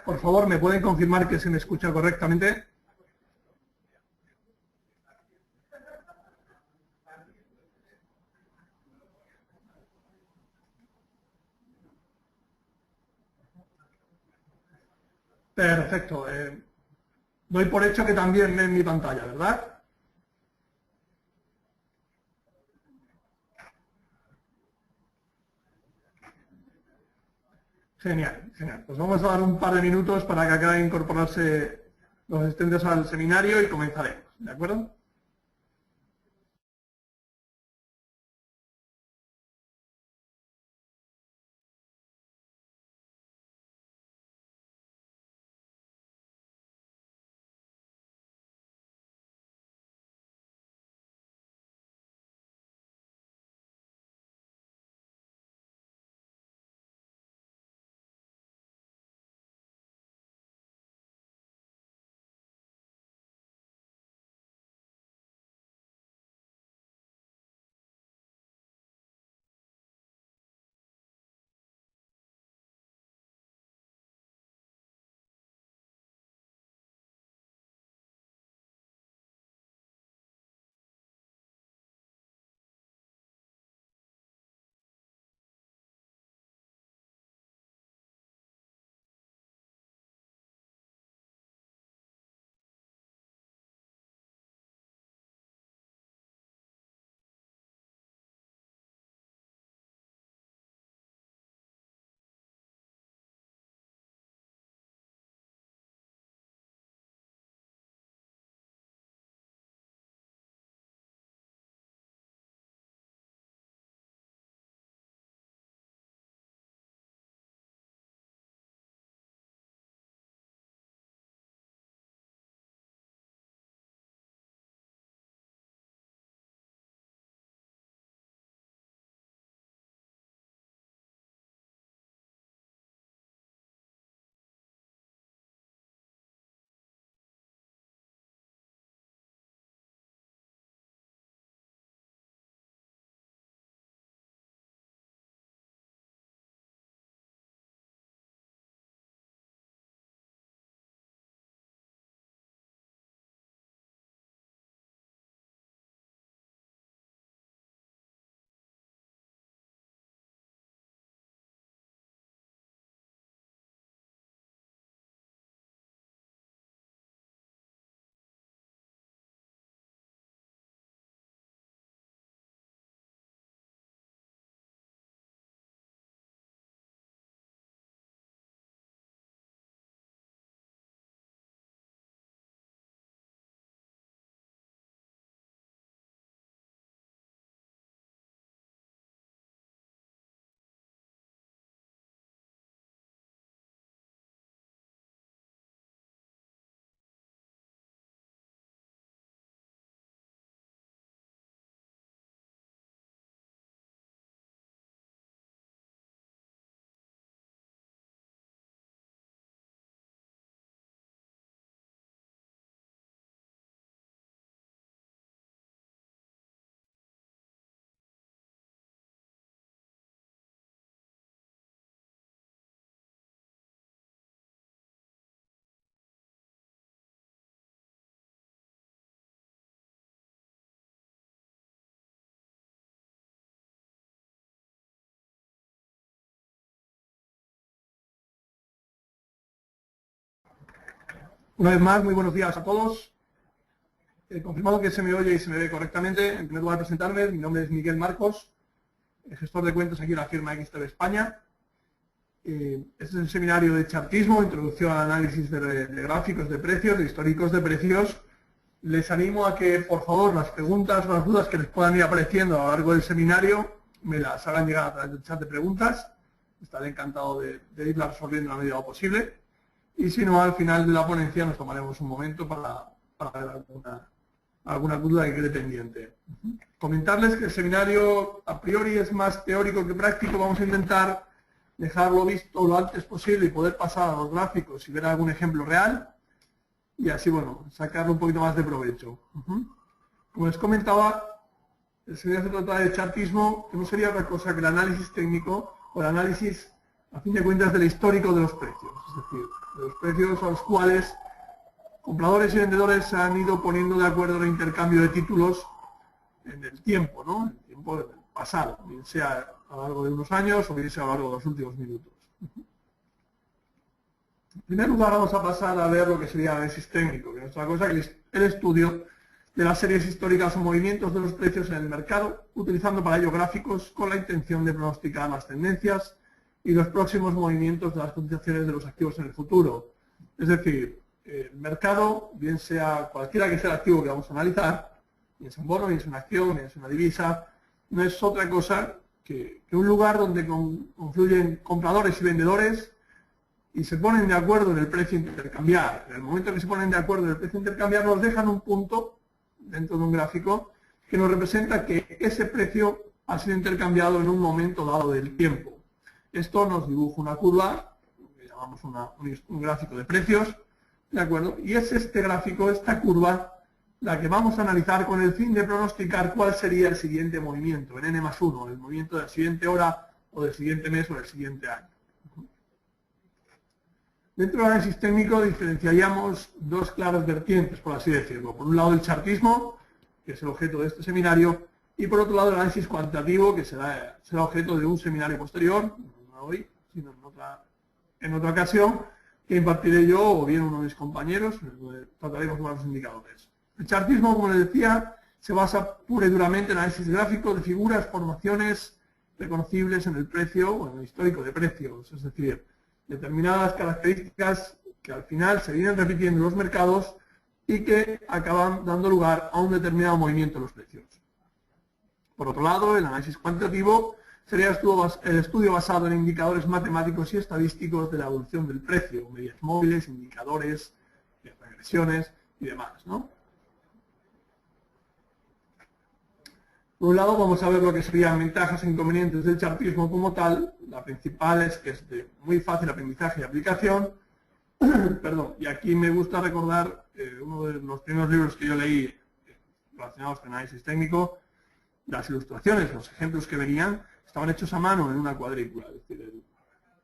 Por favor, ¿me pueden confirmar que se me escucha correctamente? Perfecto. Doy por hecho que también ven mi pantalla, ¿verdad? Genial, genial. Pues vamos a dar un par de minutos para que acaben de incorporarse los asistentes al seminario y comenzaremos, ¿de acuerdo? Una vez más, muy buenos días a todos. Confirmado que se me oye y se me ve correctamente, en primer lugar presentarme, mi nombre es Miguel Marcos, gestor de cuentas aquí en la firma XTB España. Este es el seminario de chartismo, introducción al análisis de gráficos de precios, de históricos de precios. Les animo a que, por favor, las preguntas o las dudas que les puedan ir apareciendo a lo largo del seminario, me las hagan llegar a través del chat de preguntas. Estaré encantado de irlas resolviendo en la medida de lo posible. Y si no, al final de la ponencia nos tomaremos un momento para ver alguna duda que quede pendiente. Comentarles que el seminario a priori es más teórico que práctico. Vamos a intentar dejarlo visto lo antes posible y poder pasar a los gráficos y ver algún ejemplo real y así, bueno, sacarle un poquito más de provecho. Como les comentaba, el seminario se trata de chartismo, que no sería otra cosa que el análisis técnico o el análisis, a fin de cuentas, del histórico de los precios. Es decir, de los precios a los cuales compradores y vendedores se han ido poniendo de acuerdo en el intercambio de títulos en el tiempo, ¿no? En el tiempo del pasado, bien sea a lo largo de unos años o bien sea a lo largo de los últimos minutos. En primer lugar vamos a pasar a ver lo que sería el análisis técnico, que no es otra cosa que el estudio de las series históricas o movimientos de los precios en el mercado, utilizando para ello gráficos con la intención de pronosticar las tendencias y los próximos movimientos de las cotizaciones de los activos en el futuro. Es decir, el mercado, bien sea cualquiera que sea el activo que vamos a analizar, bien sea un bono, bien sea una acción, bien sea una divisa, no es otra cosa que un lugar donde confluyen compradores y vendedores y se ponen de acuerdo en el precio a intercambiar. En el momento que se ponen de acuerdo en el precio a intercambiar, nos dejan un punto dentro de un gráfico que nos representa que ese precio ha sido intercambiado en un momento dado del tiempo. Esto nos dibuja una curva, que llamamos un gráfico de precios, ¿de acuerdo? Y es este gráfico, esta curva, la que vamos a analizar con el fin de pronosticar cuál sería el siguiente movimiento, en n+1, el movimiento de la siguiente hora o del siguiente mes o del siguiente año. Dentro del análisis técnico diferenciaríamos dos claras vertientes, por así decirlo. Por un lado el chartismo, que es el objeto de este seminario, y por otro lado el análisis cuantitativo, que será objeto de un seminario posterior, no hoy, sino en otra ocasión, que impartiré yo o bien uno de mis compañeros, donde trataremos varios indicadores. El chartismo, como les decía, se basa pura y duramente en análisis gráfico de figuras, formaciones reconocibles en el precio o en el histórico de precios, es decir, determinadas características que al final se vienen repitiendo en los mercados y que acaban dando lugar a un determinado movimiento de los precios. Por otro lado, el análisis cuantitativo sería el estudio basado en indicadores matemáticos y estadísticos de la evolución del precio, medidas móviles, indicadores, regresiones y demás, ¿no? Por un lado vamos a ver lo que serían ventajas e inconvenientes del chartismo como tal. La principal es que es de muy fácil aprendizaje y aplicación. Perdón, y aquí me gusta recordar uno de los primeros libros que yo leí relacionados con análisis técnico. Las ilustraciones, los ejemplos que venían, estaban hechos a mano en una cuadrícula. Es decir,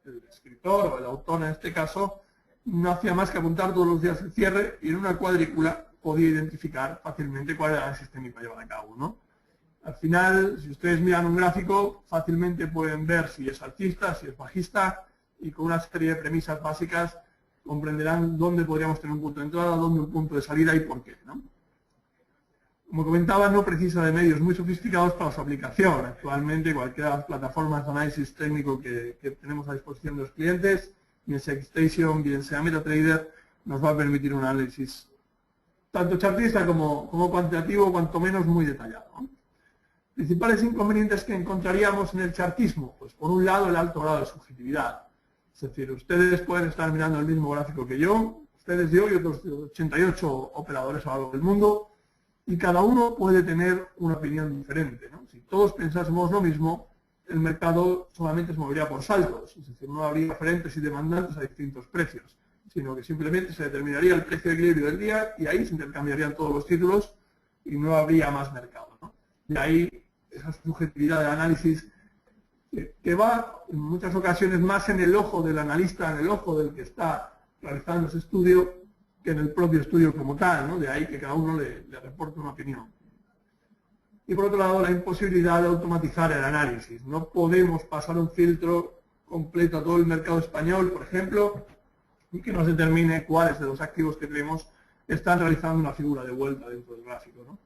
el escritor o el autor en este caso no hacía más que apuntar todos los días el cierre y en una cuadrícula podía identificar fácilmente cuál era el análisis técnico a llevar a cabo, ¿no? Al final, si ustedes miran un gráfico, fácilmente pueden ver si es alcista, si es bajista, y con una serie de premisas básicas comprenderán dónde podríamos tener un punto de entrada, dónde un punto de salida y por qué, ¿no? Como comentaba, no precisa de medios muy sofisticados para su aplicación. Actualmente, cualquiera de las plataformas de análisis técnico que tenemos a disposición de los clientes, bien sea XStation, bien sea MetaTrader, nos va a permitir un análisis tanto chartista como cuantitativo, cuanto menos muy detallado, ¿no? Principales inconvenientes que encontraríamos en el chartismo, pues por un lado el alto grado de subjetividad. Es decir, ustedes pueden estar mirando el mismo gráfico que yo, ustedes yo y otros 88 operadores a lo largo del mundo, y cada uno puede tener una opinión diferente, ¿no? Si todos pensásemos lo mismo, el mercado solamente se movería por saltos, es decir, no habría oferentes y demandantes a distintos precios, sino que simplemente se determinaría el precio de equilibrio del día y ahí se intercambiarían todos los títulos y no habría más mercado, ¿no? De ahí esa subjetividad del análisis que va en muchas ocasiones más en el ojo del analista, en el ojo del que está realizando ese estudio, que en el propio estudio como tal, ¿no? De ahí que cada uno le reporte una opinión. Y por otro lado, la imposibilidad de automatizar el análisis. No podemos pasar un filtro completo a todo el mercado español, por ejemplo, y que nos determine cuáles de los activos que tenemos están realizando una figura de vuelta dentro del gráfico, ¿no?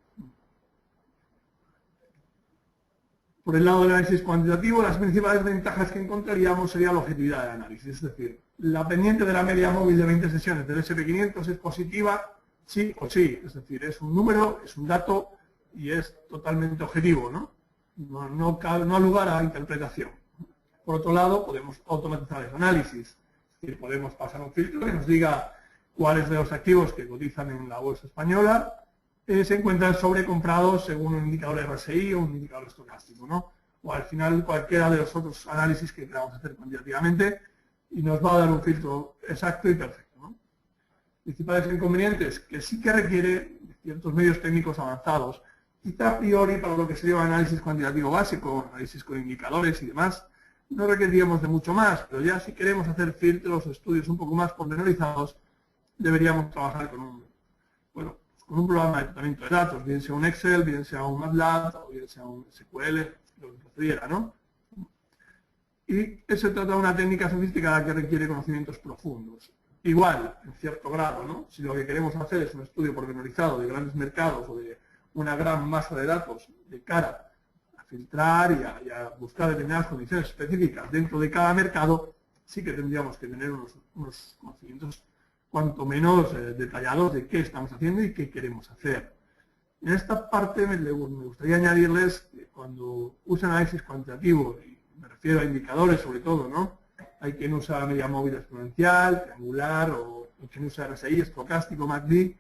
Por el lado del análisis cuantitativo, las principales ventajas que encontraríamos sería la objetividad del análisis, es decir, la pendiente de la media móvil de 20 sesiones del SP500 es positiva, sí o sí, es decir, es un número, es un dato y es totalmente objetivo, ¿no? No ha lugar a interpretación. Por otro lado, podemos automatizar el análisis, es decir, podemos pasar un filtro que nos diga cuáles de los activos que cotizan en la bolsa española se encuentran sobrecomprados según un indicador RSI o un indicador estocástico, ¿no? O al final cualquiera de los otros análisis que queramos hacer cuantitativamente y nos va a dar un filtro exacto y perfecto, ¿no? Principales inconvenientes, que sí que requiere ciertos medios técnicos avanzados y a priori para lo que sería un análisis cuantitativo básico, análisis con indicadores y demás, no requeriríamos de mucho más, pero ya si queremos hacer filtros o estudios un poco más pormenorizados, deberíamos trabajar con bueno, con un programa de tratamiento de datos, bien sea un Excel, bien sea un MATLAB, o bien sea un SQL, lo que procediera, ¿no? Y se trata de una técnica sofisticada que requiere conocimientos profundos. Igual, en cierto grado, ¿no? Si lo que queremos hacer es un estudio pormenorizado de grandes mercados o de una gran masa de datos de cara a filtrar y a buscar determinadas condiciones específicas dentro de cada mercado, sí que tendríamos que tener unos conocimientos cuanto menos detallados de qué estamos haciendo y qué queremos hacer. En esta parte me gustaría añadirles que cuando usan análisis cuantitativo, y me refiero a indicadores sobre todo, ¿no? Hay quien usa media móvil exponencial, triangular, o quien usa RSI, estocástico, MACD,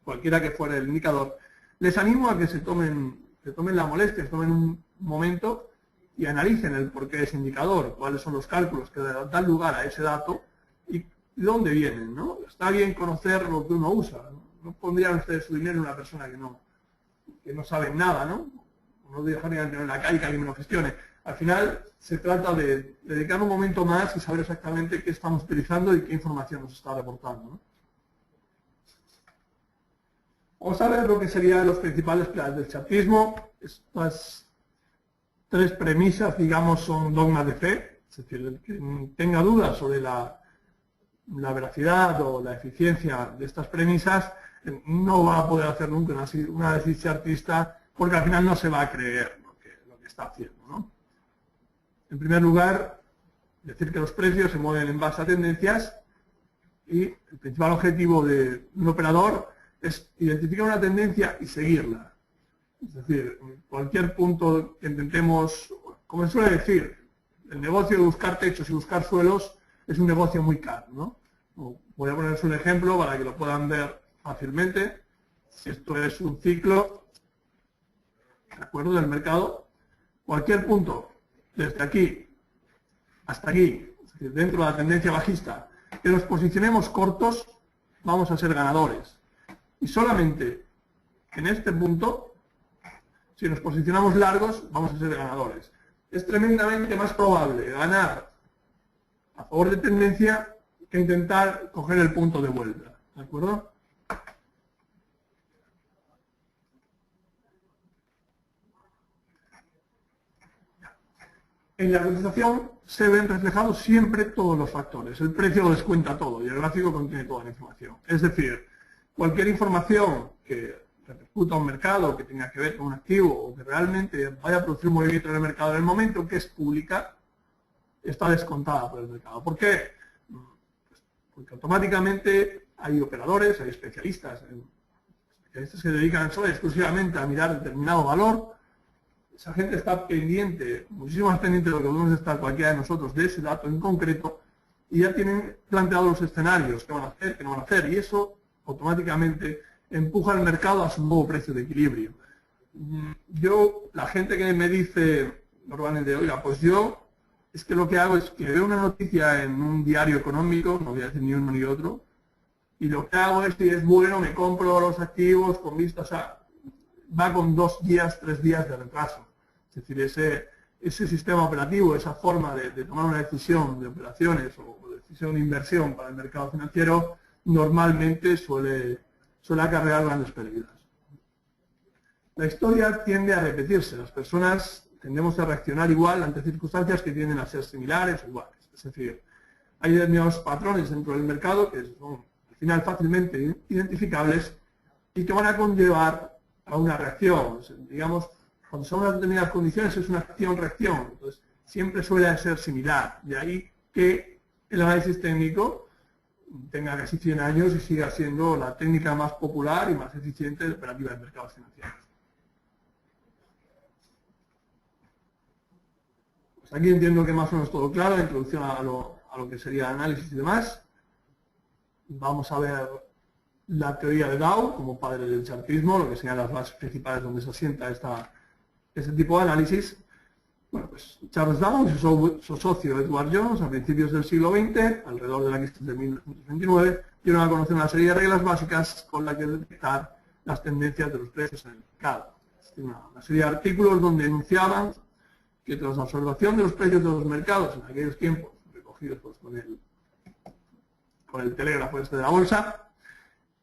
cualquiera que fuera el indicador. Les animo a que se tomen la molestia, se tomen un momento y analicen el porqué de ese indicador, cuáles son los cálculos que dan lugar a ese dato y de dónde vienen, ¿no? Está bien conocer lo que uno usa, ¿no? No pondrían ustedes su dinero en una persona que no sabe nada, ¿no? No dejarían en la calle que alguien me lo gestione. Al final se trata de dedicar un momento más y saber exactamente qué estamos utilizando y qué información nos está reportando, ¿no? Vamos a ver lo que serían los principales pilares del chartismo. Estas tres premisas, digamos, son dogmas de fe. Es decir, el que tenga dudas sobre la veracidad o la eficiencia de estas premisas no va a poder hacer nunca un análisis chartista porque al final no se va a creer lo que está haciendo, ¿no? En primer lugar, decir que los precios se mueven en base a tendencias y el principal objetivo de un operador es identificar una tendencia y seguirla. Es decir, cualquier punto que intentemos, como se suele decir, el negocio de buscar techos y buscar suelos es un negocio muy caro, ¿no? Voy a ponerles un ejemplo para que lo puedan ver fácilmente. Si esto es un ciclo, ¿de acuerdo?, del mercado, cualquier punto, desde aquí hasta aquí, es decir, dentro de la tendencia bajista, que nos posicionemos cortos, vamos a ser ganadores. Y solamente en este punto, si nos posicionamos largos, vamos a ser ganadores. Es tremendamente más probable ganar a favor de tendencia que intentar coger el punto de vuelta. ¿De acuerdo? En la cotización se ven reflejados siempre todos los factores. El precio lo descuenta todo y el gráfico contiene toda la información. Es decir, cualquier información que repercuta a un mercado, que tenga que ver con un activo o que realmente vaya a producir un movimiento en el mercado en el momento que es pública, está descontada por el mercado. ¿Por qué? Porque automáticamente hay operadores, hay especialistas que se dedican solo exclusivamente a mirar determinado valor. Esa gente está pendiente, muchísimo más pendiente de lo que podemos estar cualquiera de nosotros de ese dato en concreto y ya tienen planteados los escenarios, qué van a hacer, qué no van a hacer, y eso automáticamente empuja al mercado a su nuevo precio de equilibrio. La gente que me dice normalmente, oiga, pues yo es que lo que hago es que veo una noticia en un diario económico, no voy a decir ni uno ni otro, y lo que hago es, si es bueno, me compro los activos con vistas a... va con 2 días, 3 días de retraso. Es decir, ese sistema operativo, esa forma de tomar una decisión de operaciones o decisión de inversión para el mercado financiero, normalmente suele acarrear grandes pérdidas. La historia tiende a repetirse. Las personas tendemos a reaccionar igual ante circunstancias que tienden a ser similares o iguales. Es decir, hay determinados patrones dentro del mercado que son al final fácilmente identificables y que van a conllevar a una reacción. Digamos, cuando son unas determinadas condiciones es una acción-reacción. Entonces, siempre suele ser similar. De ahí que el análisis técnico tenga casi 100 años y siga siendo la técnica más popular y más eficiente de operativa de mercados financieros. Pues aquí entiendo que más o menos todo claro, la introducción a lo que sería análisis y demás. Vamos a ver la teoría de Dow como padre del chartismo, lo que serían las bases principales donde se asienta este tipo de análisis. Bueno, pues Charles Dow y su socio Edward Jones a principios del siglo XX, alrededor de la crisis de 1929, dieron a conocer una serie de reglas básicas con las que detectar las tendencias de los precios en el mercado. Una serie de artículos donde enunciaban que tras la observación de los precios de los mercados en aquellos tiempos, recogidos pues, con el telégrafo de la bolsa,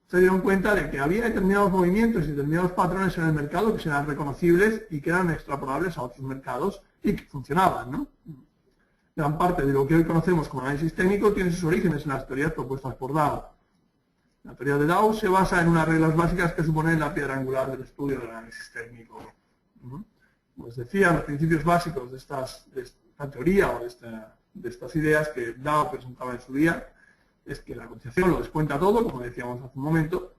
se dieron cuenta de que había determinados movimientos y determinados patrones en el mercado que eran reconocibles y que eran extrapolables a otros mercados y que funcionaban, ¿no? Gran parte de lo que hoy conocemos como análisis técnico tiene sus orígenes en las teorías propuestas por Dow. La teoría de Dow se basa en unas reglas básicas que suponen la piedra angular del estudio del análisis técnico. Pues decía, los principios básicos de esta teoría o de estas ideas que Dow presentaba en su día es que la cotización lo descuenta todo, como decíamos hace un momento.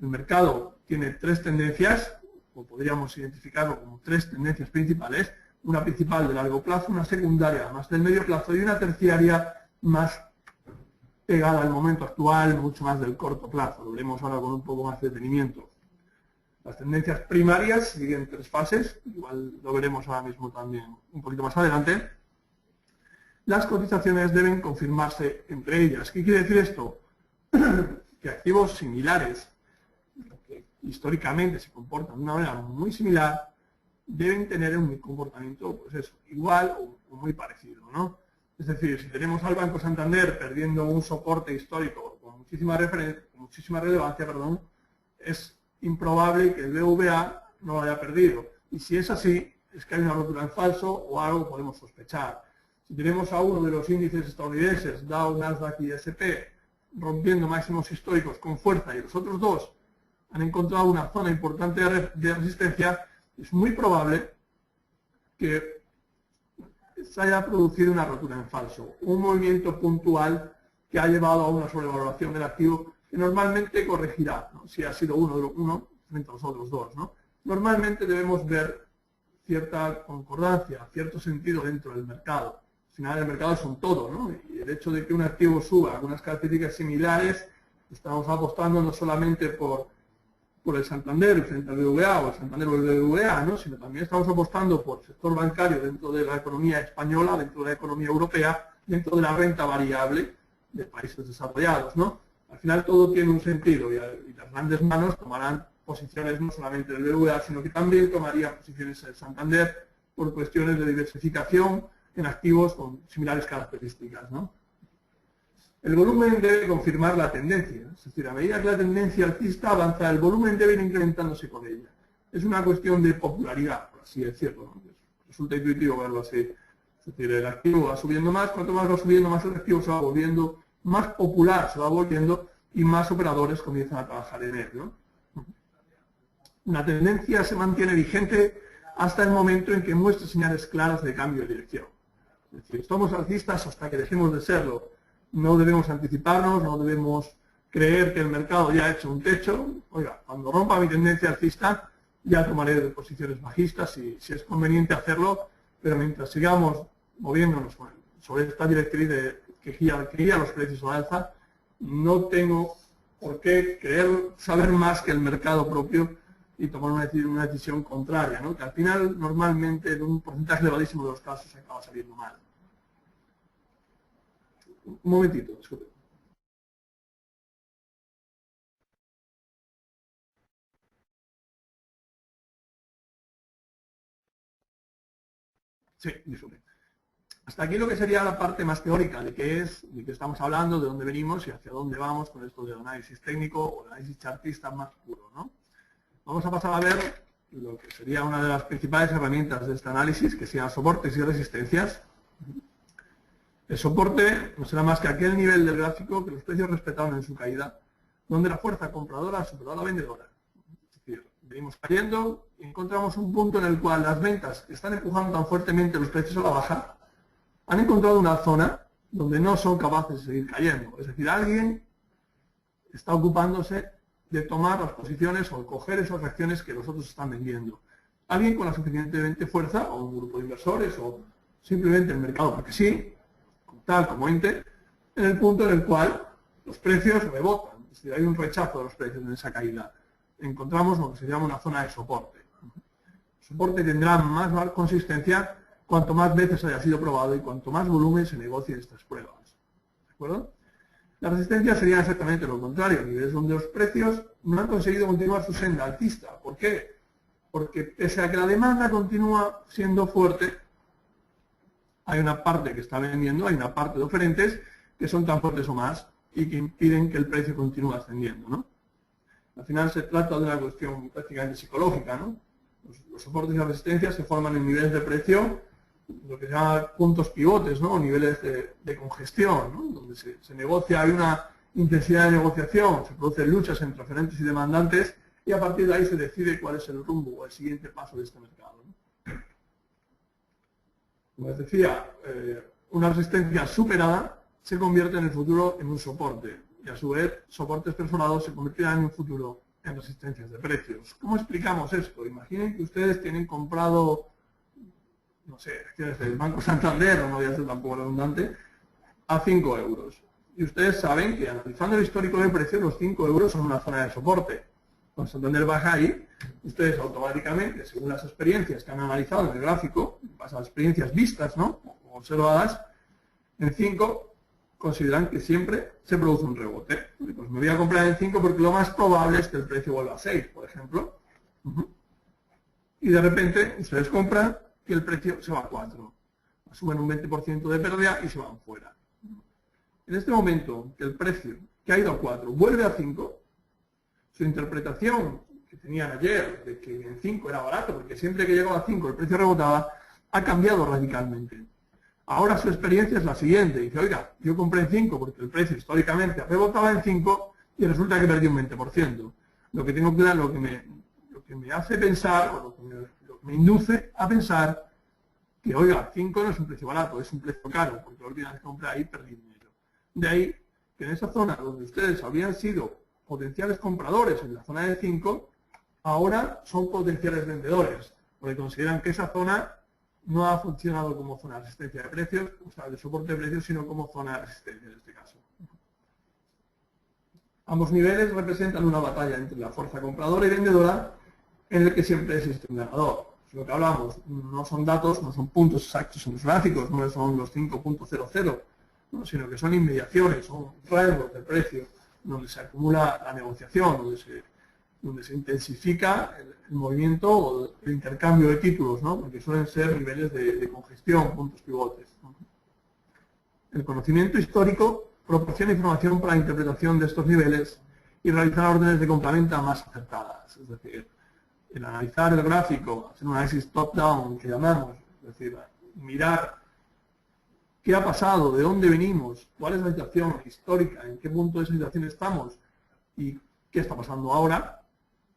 El mercado tiene tres tendencias, o podríamos identificarlo como tres tendencias principales: una principal de largo plazo, una secundaria más del medio plazo y una terciaria más pegada al momento actual, mucho más del corto plazo. Lo veremos ahora con un poco más de detenimiento. Las tendencias primarias siguen tres fases, igual lo veremos ahora mismo también un poquito más adelante. Las cotizaciones deben confirmarse entre ellas. ¿Qué quiere decir esto? Que activos similares, que históricamente se comportan de una manera muy similar, deben tener un comportamiento pues eso, igual o muy parecido, ¿no? Es decir, si tenemos al Banco Santander perdiendo un soporte histórico con muchísima relevancia, es improbable que el BVA no lo haya perdido. Y si es así, es que hay una rotura en falso o algo podemos sospechar. Si tenemos a uno de los índices estadounidenses, Dow, Nasdaq y S&P, rompiendo máximos históricos con fuerza y los otros dos han encontrado una zona importante de resistencia, es muy probable que se haya producido una rotura en falso, un movimiento puntual que ha llevado a una sobrevaloración del activo que normalmente corregirá, ¿no? Si ha sido uno frente a los otros dos, ¿no? Normalmente debemos ver cierta concordancia, cierto sentido dentro del mercado. Al final el mercado es un todo, ¿no? Y el hecho de que un activo suba con unas características similares, estamos apostando no solamente por el Santander frente al BVA o el Santander o el BVA, ¿no? Sino también estamos apostando por el sector bancario dentro de la economía española, dentro de la economía europea, dentro de la renta variable de países desarrollados, ¿no? Al final todo tiene un sentido y las grandes manos tomarán posiciones no solamente del BVA, sino que también tomarían posiciones el Santander por cuestiones de diversificación en activos con similares características, ¿no? El volumen debe confirmar la tendencia, es decir, a medida que la tendencia alcista avanza, el volumen debe ir incrementándose con ella. Es una cuestión de popularidad, por así decirlo, ¿no? Resulta intuitivo verlo así. Es decir, el activo va subiendo más, cuanto más va subiendo, más el activo se va volviendo más popular, se va volviendo y más operadores comienzan a trabajar en él, ¿no? Una tendencia se mantiene vigente hasta el momento en que muestre señales claras de cambio de dirección. Es decir, estamos alcistas hasta que dejemos de serlo. No debemos anticiparnos, no debemos creer que el mercado ya ha hecho un techo. Oiga, cuando rompa mi tendencia alcista, ya tomaré posiciones bajistas si es conveniente hacerlo, pero mientras sigamos moviéndonos sobre esta directriz que guía los precios al alza, no tengo por qué creer saber más que el mercado propio y tomar una decisión contraria, ¿no? Que al final, normalmente, en un porcentaje elevadísimo de los casos, acaba saliendo mal. Un momentito, disculpe. Sí, disculpe. Hasta aquí lo que sería la parte más teórica de qué estamos hablando, de dónde venimos y hacia dónde vamos con esto del análisis técnico o el análisis chartista más puro, ¿no? Vamos a pasar a ver lo que sería una de las principales herramientas de este análisis, que sean soportes y resistencias. El soporte no será más que aquel nivel del gráfico que los precios respetaron en su caída, donde la fuerza compradora ha superado a la vendedora. Es decir, venimos cayendo y encontramos un punto en el cual las ventas que están empujando tan fuertemente los precios a la baja han encontrado una zona donde no son capaces de seguir cayendo. Es decir, alguien está ocupándose de tomar las posiciones o coger esas acciones que los otros están vendiendo. Alguien con la suficientemente fuerza, o un grupo de inversores, o simplemente el mercado, porque sí, tal como ente, en el punto en el cual los precios rebotan, es decir, hay un rechazo de los precios en esa caída. Encontramos lo que se llama una zona de soporte. El soporte tendrá más consistencia cuanto más veces haya sido probado y cuanto más volumen se negocie estas pruebas. ¿De acuerdo? La resistencia sería exactamente lo contrario, niveles donde los precios no han conseguido continuar su senda alcista. ¿Por qué? Porque pese a que la demanda continúa siendo fuerte, hay una parte que está vendiendo, hay una parte de oferentes que son tan fuertes o más y que impiden que el precio continúe ascendiendo, ¿no? Al final se trata de una cuestión prácticamente psicológica, ¿no? Los soportes y las resistencias se forman en niveles de precio, lo que se llama puntos pivotes, ¿no? O niveles de congestión, ¿no? Donde se negocia, hay una intensidad de negociación, se producen luchas entre oferentes y demandantes y a partir de ahí se decide cuál es el rumbo o el siguiente paso de este mercado, ¿no? Como les decía, una resistencia superada se convierte en el futuro en un soporte y a su vez soportes perforados se convertirán en un futuro en resistencias de precios. ¿Cómo explicamos esto? Imaginen que ustedes tienen comprado, no sé, acciones del Banco Santander, no voy a ser tampoco redundante, a 5 euros. Y ustedes saben que analizando el histórico de precios, los 5 euros son una zona de soporte. Cuando Santander baja ahí, ustedes automáticamente, según las experiencias que han analizado en el gráfico, las experiencias vistas, ¿no? O observadas, en 5 consideran que siempre se produce un rebote. Pues me voy a comprar en 5 porque lo más probable es que el precio vuelva a 6, por ejemplo. Y de repente ustedes compran y el precio se va a 4. Asumen un 20% de pérdida y se van fuera. En este momento que el precio que ha ido a 4 vuelve a 5, su interpretación que tenían ayer de que en 5 era barato, porque siempre que llegaba a 5 el precio rebotaba, ha cambiado radicalmente. Ahora su experiencia es la siguiente. Dice, oiga, yo compré en 5 porque el precio históricamente rebotaba en 5 y resulta que perdí un 20%. Lo que tengo claro, lo que me hace pensar, o lo que me induce a pensar que, oiga, 5 no es un precio barato, es un precio caro, porque la última vez que compré ahí perdí dinero. De ahí que en esa zona donde ustedes habrían sido potenciales compradores en la zona de 5, ahora son potenciales vendedores, porque consideran que esa zona no ha funcionado como zona de resistencia de precios, o sea, de soporte de precios, sino como zona de resistencia en este caso. Ambos niveles representan una batalla entre la fuerza compradora y vendedora en el que siempre existe un ganador. Es lo que hablamos, no son datos, no son puntos exactos en los gráficos, no son los 5.00, ¿no? Sino que son inmediaciones, son rangos de precio donde se acumula la negociación, donde se intensifica el movimiento o el intercambio de títulos, ¿no? Porque suelen ser niveles de congestión, puntos pivotes, ¿no? El conocimiento histórico proporciona información para la interpretación de estos niveles y realizar órdenes de compra-venta más acertadas. Es decir, el analizar el gráfico, hacer un análisis top-down que llamamos, es decir, mirar qué ha pasado, de dónde venimos, cuál es la situación histórica, en qué punto de esa situación estamos y qué está pasando ahora,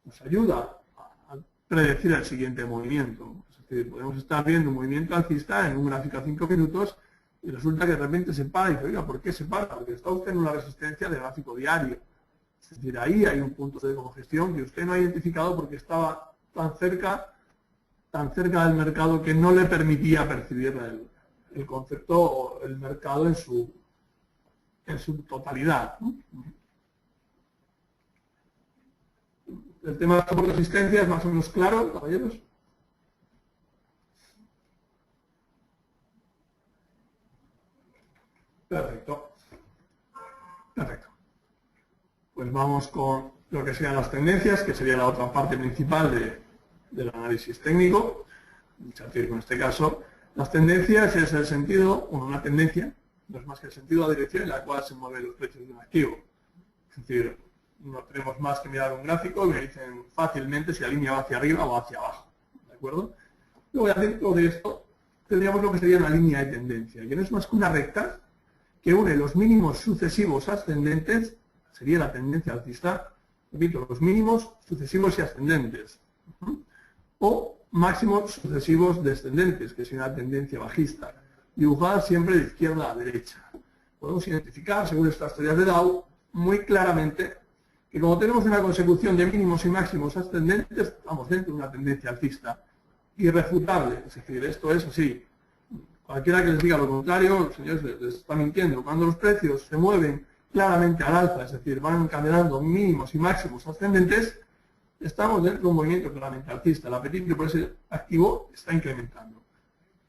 nos ayuda a predecir el siguiente movimiento. Es decir, podemos estar viendo un movimiento alcista en un gráfico a 5 minutos y resulta que de repente se para y dice, oiga, ¿por qué se para? Porque está usted en una resistencia de gráfico diario. Es decir, ahí hay un punto de congestión que usted no ha identificado porque estaba tan cerca del mercado que no le permitía percibir el concepto o el mercado en su totalidad, ¿no? El tema de la soporte resistencia es más o menos claro, caballeros. Perfecto. Perfecto. Pues vamos con lo que serían las tendencias, que sería la otra parte principal del análisis técnico. En este caso, las tendencias es el sentido, una tendencia, no es más que el sentido de la dirección en la cual se mueven los precios de un activo. Es decir, no tenemos más que mirar un gráfico y me dicen fácilmente si la línea va hacia arriba o hacia abajo. ¿De acuerdo? Luego, dentro de esto, tendríamos lo que sería una línea de tendencia, que no es más que una recta que une los mínimos sucesivos ascendentes, sería la tendencia alcista, repito, los mínimos sucesivos y ascendentes, o máximos sucesivos descendentes, que es una tendencia bajista, dibujada siempre de izquierda a derecha. Podemos identificar, según estas teorías de Dow, muy claramente que como tenemos una consecución de mínimos y máximos ascendentes, estamos dentro de una tendencia alcista irrefutable. Es decir, esto es así. Cualquiera que les diga lo contrario, señores, les está mintiendo. Cuando los precios se mueven claramente al alza, es decir, van caminando mínimos y máximos ascendentes, estamos dentro de un movimiento claramente alcista. El apetito por ese activo está incrementando.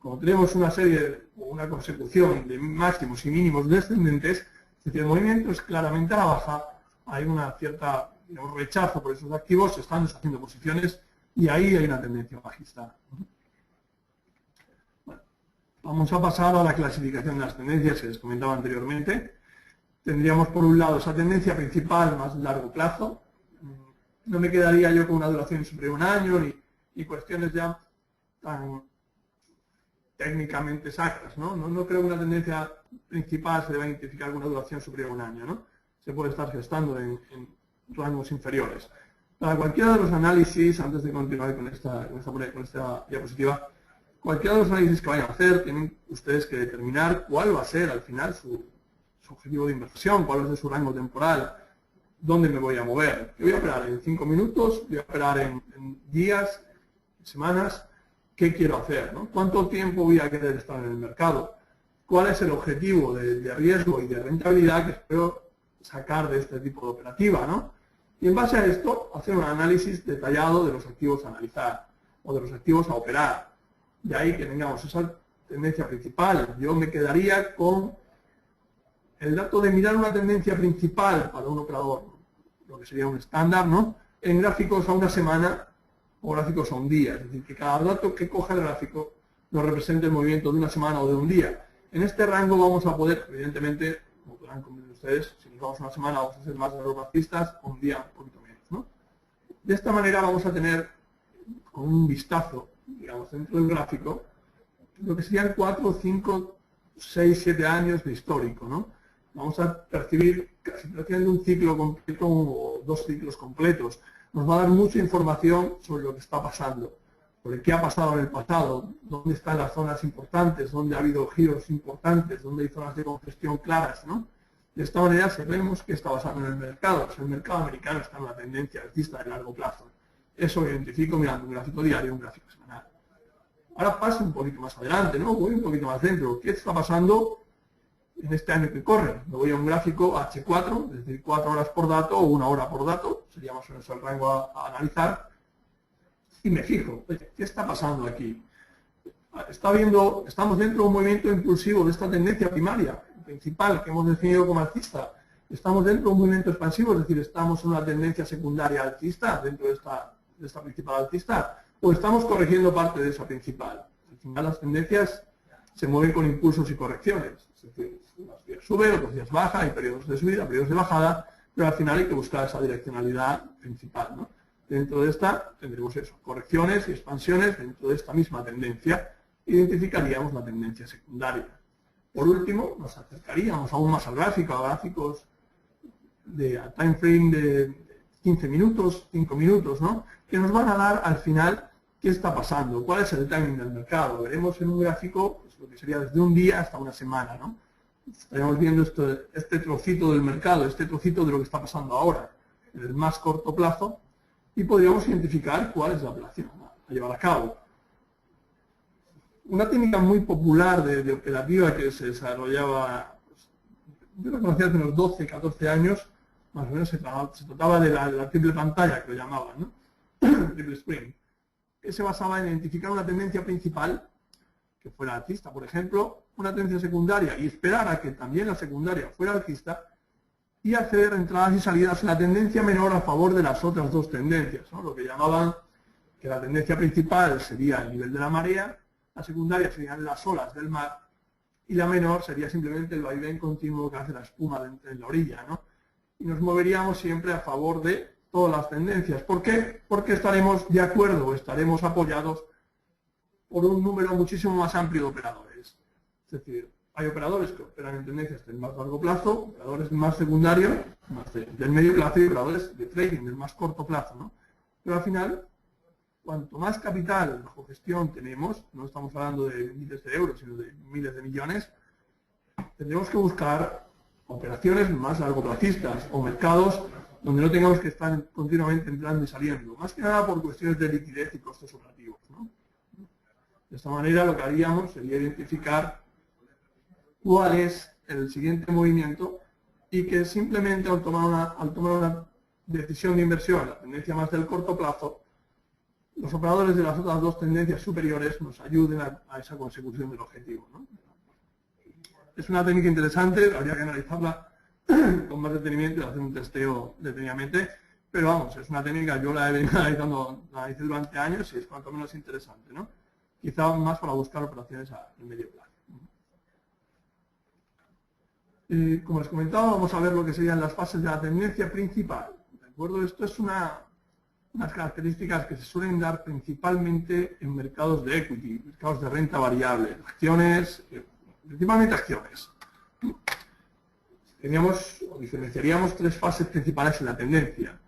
Como tenemos una serie o una consecución de máximos y mínimos descendentes, es decir, el movimiento es claramente a la baja, hay una cierta rechazo por esos activos, se están deshaciendo posiciones y ahí hay una tendencia bajista. Bueno, Vamos a pasar a la clasificación de las tendencias que les comentaba anteriormente. Tendríamos por un lado esa tendencia principal más largo plazo. No me quedaría yo con una duración superior a un año y cuestiones ya tan técnicamente exactas, ¿no? No creo que una tendencia principal se deba identificar con una duración superior a un año, ¿no? Se puede estar gestando en rangos inferiores. Para cualquiera de los análisis, antes de continuar con esta diapositiva, cualquiera de los análisis que vayan a hacer, tienen ustedes que determinar cuál va a ser al final su objetivo de inversión, cuál va a ser su rango temporal, dónde me voy a mover. Yo voy a operar en 5 minutos, voy a operar en días, semanas. ¿Qué quiero hacer, ¿no? ¿Cuánto tiempo voy a querer estar en el mercado? ¿Cuál es el objetivo de riesgo y de rentabilidad que espero sacar de este tipo de operativa, ¿no? Y en base a esto, hacer un análisis detallado de los activos a analizar o de los activos a operar. De ahí que tengamos esa tendencia principal. Yo me quedaría con el dato de mirar una tendencia principal para un operador, lo que sería un estándar, ¿no? En gráficos a una semana o gráficos a un día, es decir, que cada dato que coja el gráfico nos represente el movimiento de una semana o de un día. En este rango vamos a poder, evidentemente, como podrán comprender ustedes, si nos vamos a una semana vamos a ser más largoplacistas, o un día un poquito menos, ¿no? De esta manera vamos a tener, con un vistazo, digamos, dentro del gráfico, lo que serían 4, 5, 6, 7 años de histórico, ¿no? Vamos a percibir casi prácticamente un ciclo completo o 2 ciclos completos. Nos va a dar mucha información sobre lo que está pasando, sobre qué ha pasado en el pasado, dónde están las zonas importantes, dónde ha habido giros importantes, dónde hay zonas de congestión claras, ¿no? De esta manera sabemos qué está pasando en el mercado. Si el mercado americano está en una tendencia alcista de largo plazo, eso lo identifico mirando un gráfico diario y un gráfico semanal. Ahora paso un poquito más adelante, ¿no? Voy un poquito más dentro. ¿Qué está pasando en este año que corre? Me voy a un gráfico H4, es decir, 4 horas por dato o 1 hora por dato, sería más o menos el rango a analizar, y me fijo, oye, ¿qué está pasando aquí? Estamos dentro de un movimiento impulsivo de esta tendencia primaria, principal, que hemos definido como alcista. Estamos dentro de un movimiento expansivo, es decir, estamos en una tendencia secundaria alcista, dentro de esta principal alcista, o estamos corrigiendo parte de esa principal. Al final las tendencias se mueven con impulsos y correcciones, es decir, unos días sube, otros días baja, hay periodos de subida, periodos de bajada, pero al final hay que buscar esa direccionalidad principal, ¿no? Dentro de esta tendremos eso, correcciones y expansiones dentro de esta misma tendencia, identificaríamos la tendencia secundaria. Por último, nos acercaríamos aún más al gráfico, a gráficos de time frame de 15 minutos, 5 minutos, ¿no? Que nos van a dar al final qué está pasando, cuál es el timing del mercado. Veremos en un gráfico pues, lo que sería desde un día hasta una semana, ¿no? Estaríamos viendo este trocito del mercado, este trocito de lo que está pasando ahora, en el más corto plazo, y podríamos identificar cuál es la operación a llevar a cabo. Una técnica muy popular de operativa que se desarrollaba, pues, yo la conocí hace unos 12, 14 años, más o menos se trataba de la triple pantalla, que lo llamaban, ¿no? Triple screen, que se basaba en identificar una tendencia principal, que fuera alcista, por ejemplo, una tendencia secundaria, y esperar a que también la secundaria fuera alcista, y hacer entradas y salidas en la tendencia menor a favor de las otras dos tendencias, ¿no? Lo que llamaban que la tendencia principal sería el nivel de la marea, la secundaria serían las olas del mar, y la menor sería simplemente el vaivén continuo que hace la espuma en la orilla, ¿no? Y nos moveríamos siempre a favor de todas las tendencias. ¿Por qué? Porque estaremos de acuerdo o estaremos apoyados por un número muchísimo más amplio de operadores. Es decir, hay operadores que operan en tendencias del más largo plazo, operadores más secundarios, más del medio plazo y operadores de trading del más corto plazo, ¿no? Pero al final, cuanto más capital bajo gestión tenemos, no estamos hablando de miles de euros, sino de miles de millones, tendremos que buscar operaciones más largoplacistas o mercados donde no tengamos que estar continuamente entrando y saliendo, más que nada por cuestiones de liquidez y costes operativos, ¿no? De esta manera lo que haríamos sería identificar cuál es el siguiente movimiento y que simplemente al tomar una decisión de inversión, la tendencia más del corto plazo, los operadores de las otras dos tendencias superiores nos ayuden a esa consecución del objetivo, ¿no? Es una técnica interesante, habría que analizarla con más detenimiento y hacer un testeo detenidamente, pero vamos, es una técnica, yo la he venido analizando durante años y es cuanto menos interesante, ¿no? Quizá más para buscar operaciones a medio plazo. Como les comentaba, vamos a ver lo que serían las fases de la tendencia principal. ¿De acuerdo? Esto es unas características que se suelen dar principalmente en mercados de equity, mercados de renta variable, acciones, principalmente acciones. Diferenciaríamos tres fases principales en la tendencia.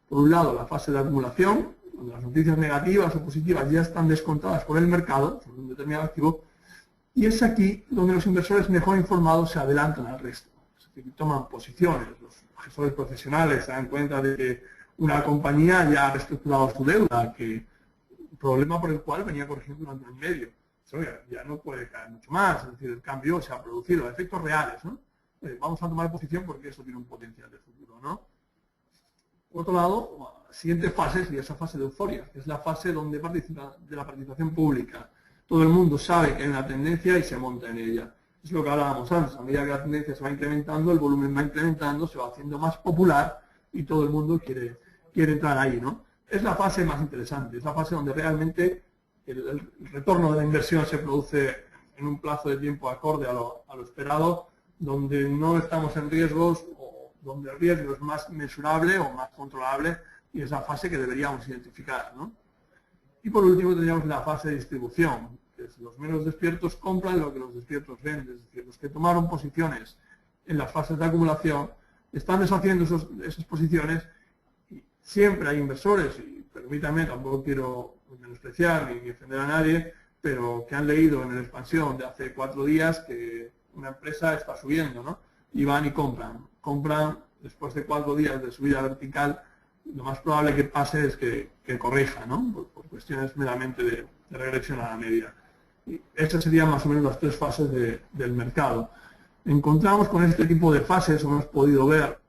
Por un lado, la fase de acumulación, donde las noticias negativas o positivas ya están descontadas por el mercado, sobre un determinado activo, y es aquí donde los inversores mejor informados se adelantan al resto. Es decir, toman posiciones. Los gestores profesionales se dan cuenta de que una compañía ya ha reestructurado su deuda, que un problema por el cual venía corrigiendo durante un medio. Ya no puede caer mucho más, es decir, el cambio se ha producido, efectos reales, ¿no? Vamos a tomar posición porque eso tiene un potencial de futuro, ¿no? Por otro lado, la siguiente fase sería esa fase de euforia, que es la fase donde participa de la participación pública. Todo el mundo sabe que hay una tendencia y se monta en ella. Es lo que hablábamos antes, a medida que la tendencia se va incrementando, el volumen va incrementando, se va haciendo más popular y todo el mundo quiere entrar ahí, ¿no? Es la fase más interesante, es la fase donde realmente el retorno de la inversión se produce en un plazo de tiempo acorde a lo esperado, donde no estamos en riesgos o donde el riesgo es más mesurable o más controlable, y es la fase que deberíamos identificar, ¿no? Y por último tendríamos la fase de distribución, que es los menos despiertos compran lo que los despiertos venden, es decir, los que tomaron posiciones en las fases de acumulación están deshaciendo esas posiciones, y siempre hay inversores, y permítanme, tampoco quiero menospreciar ni ofender a nadie, pero que han leído en la expansión de hace 4 días que una empresa está subiendo, ¿no? Y van y compran después de 4 días de subida vertical. Lo más probable que pase es que corrija, ¿no? Por cuestiones meramente de regresión a la media. Y estas serían más o menos las 3 fases del mercado. Encontramos con este tipo de fases, hemos podido ver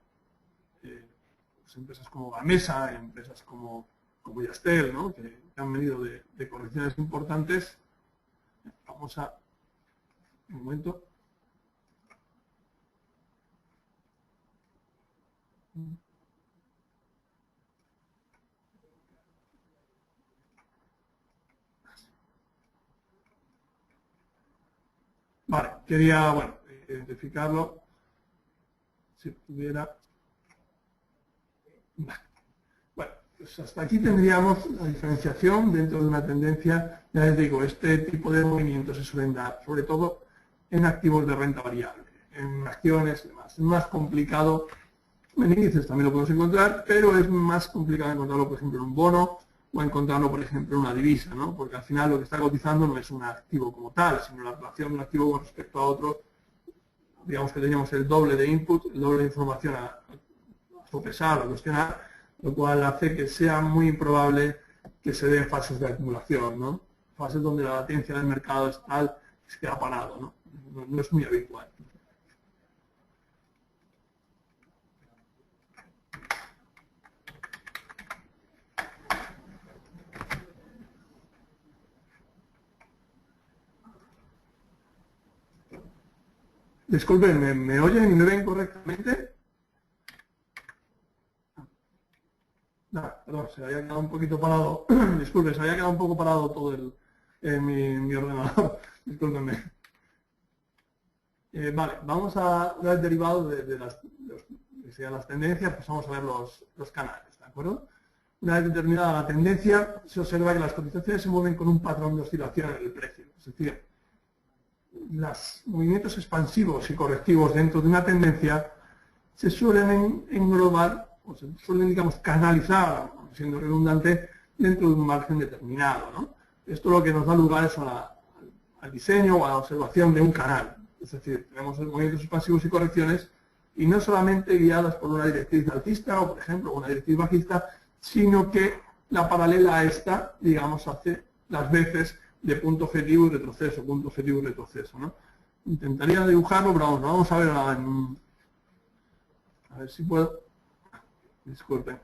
pues empresas como Gamesa, empresas como Yastel, ¿no? que han venido de correcciones importantes. Vamos a... Un momento. Vale, quería, bueno, identificarlo. Si pudiera... Bueno, pues hasta aquí tendríamos la diferenciación dentro de una tendencia. Ya les digo, este tipo de movimientos se suelen dar, sobre todo en activos de renta variable, en acciones y demás. Es más complicado, en índices también lo podemos encontrar, pero es más complicado encontrarlo, por ejemplo, en un bono o encontrarlo, por ejemplo, en una divisa, ¿no? Porque al final lo que está cotizando no es un activo como tal, sino la relación de un activo con respecto a otro. Digamos que teníamos el doble de input, el doble de información a sopesar, a cuestionar, lo cual hace que sea muy improbable que se den fases de acumulación, ¿no? Fases donde la latencia del mercado es tal que se queda parado, ¿no? No es muy habitual. Disculpen, ¿me oyen y me ven correctamente? No, perdón, se había quedado un poquito parado. Disculpen, se había quedado un poco parado todo mi ordenador. Discúlpenme. Vale, vamos a ver el derivado de las tendencias, pues vamos a ver los canales, ¿de acuerdo? Una vez determinada la tendencia, se observa que las cotizaciones se mueven con un patrón de oscilación en el precio. Es decir, los movimientos expansivos y correctivos dentro de una tendencia se suelen englobar, o se suelen, digamos, canalizar, siendo redundante, dentro de un margen determinado, ¿no? Esto lo que nos da lugar es al diseño o a la observación de un canal. Es decir, tenemos movimientos expansivos y correcciones, y no solamente guiadas por una directriz alcista o, por ejemplo, una directriz bajista, sino que la paralela a esta, digamos, hace las veces de punto objetivo y retroceso, punto objetivo y retroceso, ¿no? Intentaría dibujarlo, pero vamos a ver a ver si puedo. Disculpen.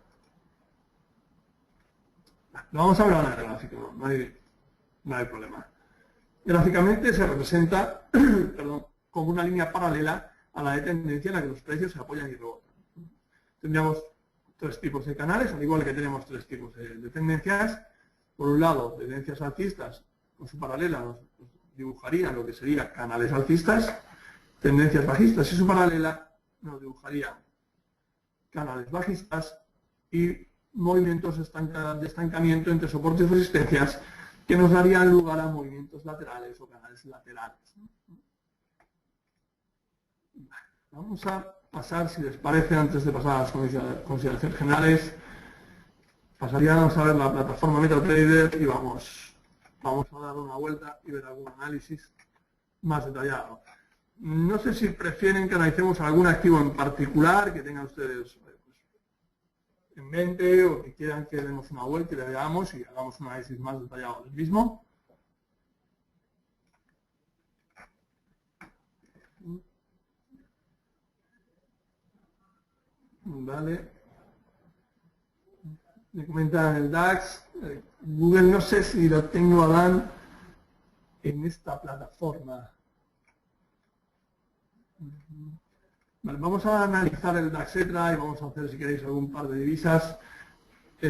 Lo vamos a ver ahora en el gráfico, no hay problema. Gráficamente se representa perdón, como una línea paralela a la de tendencia en la que los precios se apoyan y rebotan. Tendríamos 3 tipos de canales, al igual que tenemos 3 tipos de tendencias. Por un lado, tendencias alcistas, con su paralela nos dibujarían lo que serían canales alcistas, tendencias bajistas y su paralela nos dibujaría canales bajistas y movimientos de estancamiento entre soportes y resistencias que nos darían lugar a movimientos laterales o canales laterales. Vamos a pasar, si les parece, antes de pasar a las consideraciones generales, pasaríamos a ver la plataforma MetaTrader y vamos a dar una vuelta y ver algún análisis más detallado. No sé si prefieren que analicemos algún activo en particular que tengan ustedes en mente o que quieran que demos una vuelta y le veamos y hagamos un análisis más detallado del mismo. Vale. Me comentan el DAX. Google, no sé si lo tengo, Adán, en esta plataforma. Vale, vamos a analizar el DAXetra y vamos a hacer, si queréis, algún par de divisas.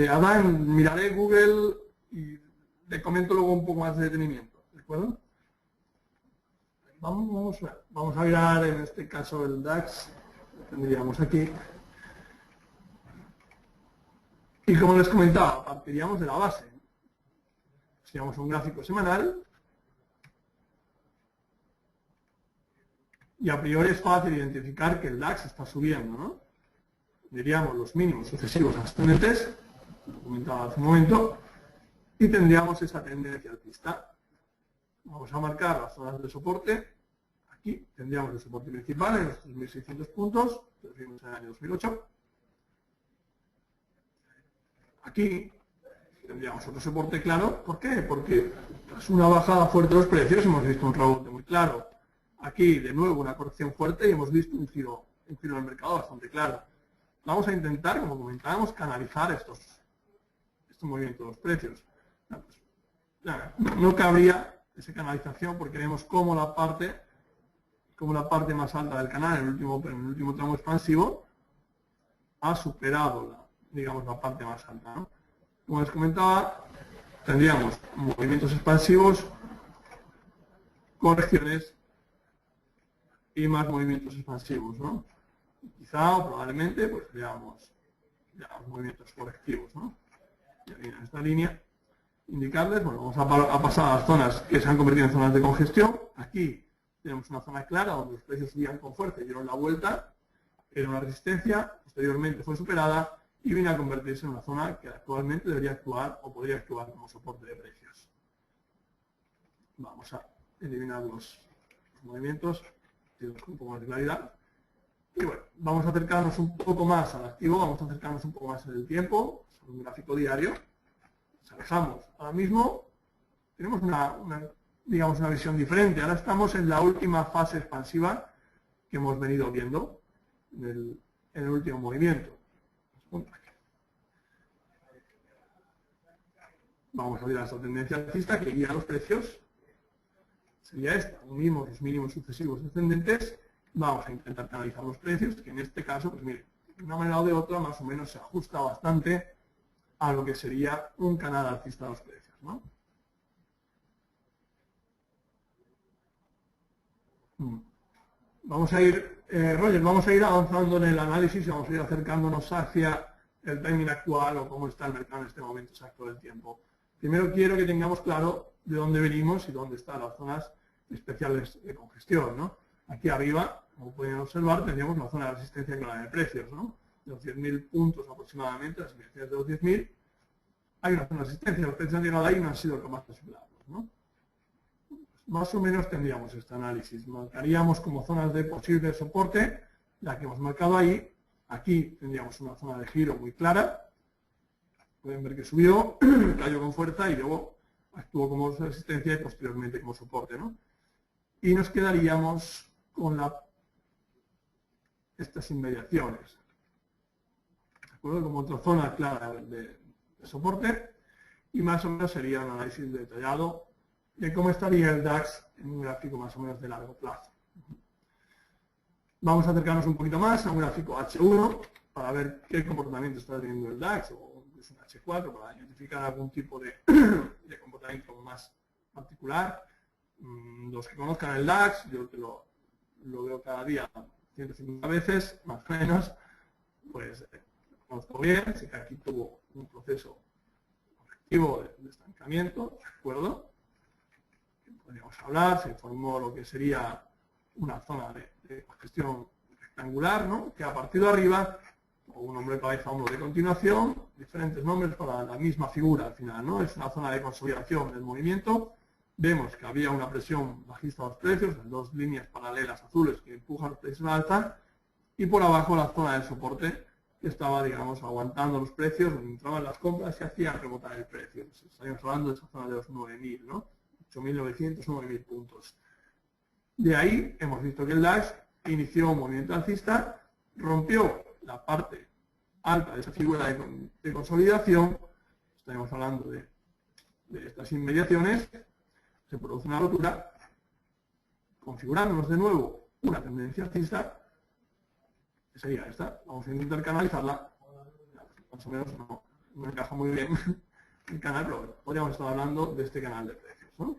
Adán, miraré Google y le comento luego un poco más de detenimiento, ¿de acuerdo? Vamos a mirar en este caso el DAX, lo tendríamos aquí. Y como les comentaba, partiríamos de la base. Seríamos un gráfico semanal. Y a priori es fácil identificar que el DAX está subiendo, ¿no? Diríamos los mínimos sucesivos ascendentes, lo comentaba hace un momento, y tendríamos esa tendencia alcista. Vamos a marcar las zonas de soporte. Aquí tendríamos el soporte principal en los 3.600 puntos, que vimos en el año 2008. Aquí tendríamos otro soporte claro. ¿Por qué? Porque tras una bajada fuerte de los precios hemos visto un rebote muy claro. Aquí, de nuevo, una corrección fuerte y hemos visto un giro en el mercado bastante claro. Vamos a intentar, como comentábamos, canalizar estos movimientos de los precios. No cabría esa canalización porque vemos cómo la parte más alta del canal, en el último tramo expansivo, ha superado la parte más alta, ¿no? Como les comentaba, tendríamos movimientos expansivos, correcciones y más movimientos expansivos, ¿no? Quizá o probablemente pues veamos movimientos correctivos, ¿no? Y en esta línea indicarles, bueno, vamos a pasar a las zonas que se han convertido en zonas de congestión. Aquí tenemos una zona clara donde los precios subían con fuerza y dieron la vuelta, era una resistencia, posteriormente fue superada y viene a convertirse en una zona que actualmente debería actuar o podría actuar como soporte de precios. Vamos a eliminar los movimientos con un poco más de claridad. Y bueno, vamos a acercarnos un poco más al activo, vamos a acercarnos un poco más en el tiempo, sobre un gráfico diario. Nos alejamos. Ahora mismo tenemos digamos, una visión diferente. Ahora estamos en la última fase expansiva que hemos venido viendo en el último movimiento. Vamos a ver esta tendencia alcista que guía los precios. Sería esta, unimos los mínimos sucesivos descendentes, vamos a intentar canalizar los precios, que en este caso, pues miren, de una manera o de otra, más o menos se ajusta bastante a lo que sería un canal alcista de los precios, ¿no? Vamos a ir, Roger, vamos a ir avanzando en el análisis y vamos a ir acercándonos hacia el timing actual o cómo está el mercado en este momento exacto del tiempo. Primero quiero que tengamos claro de dónde venimos y dónde están las zonas especiales de congestión, ¿no? Aquí arriba, como pueden observar, tendríamos la zona de resistencia clara de precios, ¿no? De los 10.000 puntos aproximadamente, las mediciones de los 10.000, hay una zona de resistencia, los precios han llegado ahí y no han sido capaces de superarlos, ¿no? Más o menos tendríamos este análisis. Marcaríamos como zonas de posible soporte, la que hemos marcado ahí. Aquí tendríamos una zona de giro muy clara. Pueden ver que subió, cayó con fuerza y luego actuó como resistencia y posteriormente como soporte, ¿no? Y nos quedaríamos con estas inmediaciones. ¿De acuerdo? Como otra zona clara de soporte. Y más o menos sería un análisis detallado de cómo estaría el DAX en un gráfico más o menos de largo plazo. Vamos a acercarnos un poquito más a un gráfico H1 para ver qué comportamiento está teniendo el DAX o es un H4 para identificar algún tipo de comportamiento más particular. Los que conozcan el DAX, yo te lo lo veo cada día 150 veces, más o menos, pues lo conozco bien, sé que aquí tuvo un proceso correctivo de estancamiento, ¿de acuerdo? Podríamos hablar, se formó lo que sería una zona de congestión rectangular, ¿no? Que a partir de arriba, o un nombre de cabeza, hombro de continuación, diferentes nombres para la misma figura al final, ¿no? Es una zona de consolidación del movimiento. Vemos que había una presión bajista a los precios, en dos líneas paralelas azules que empujan los precios al alza, y por abajo la zona de soporte que estaba, digamos, aguantando los precios, donde entraban las compras y hacían rebotar el precio. Estaríamos hablando de esa zona de los 9.000, ¿no? 8.900, 9.000 puntos. De ahí hemos visto que el DAX inició un movimiento alcista, rompió la parte alta de esa figura de consolidación, estaremos hablando de estas inmediaciones, se produce una rotura, configurándonos de nuevo una tendencia alcista, que sería esta. Vamos a intentar canalizarla, más o menos no encaja muy bien el canal, pero podríamos estar hablando de este canal de precios, ¿no?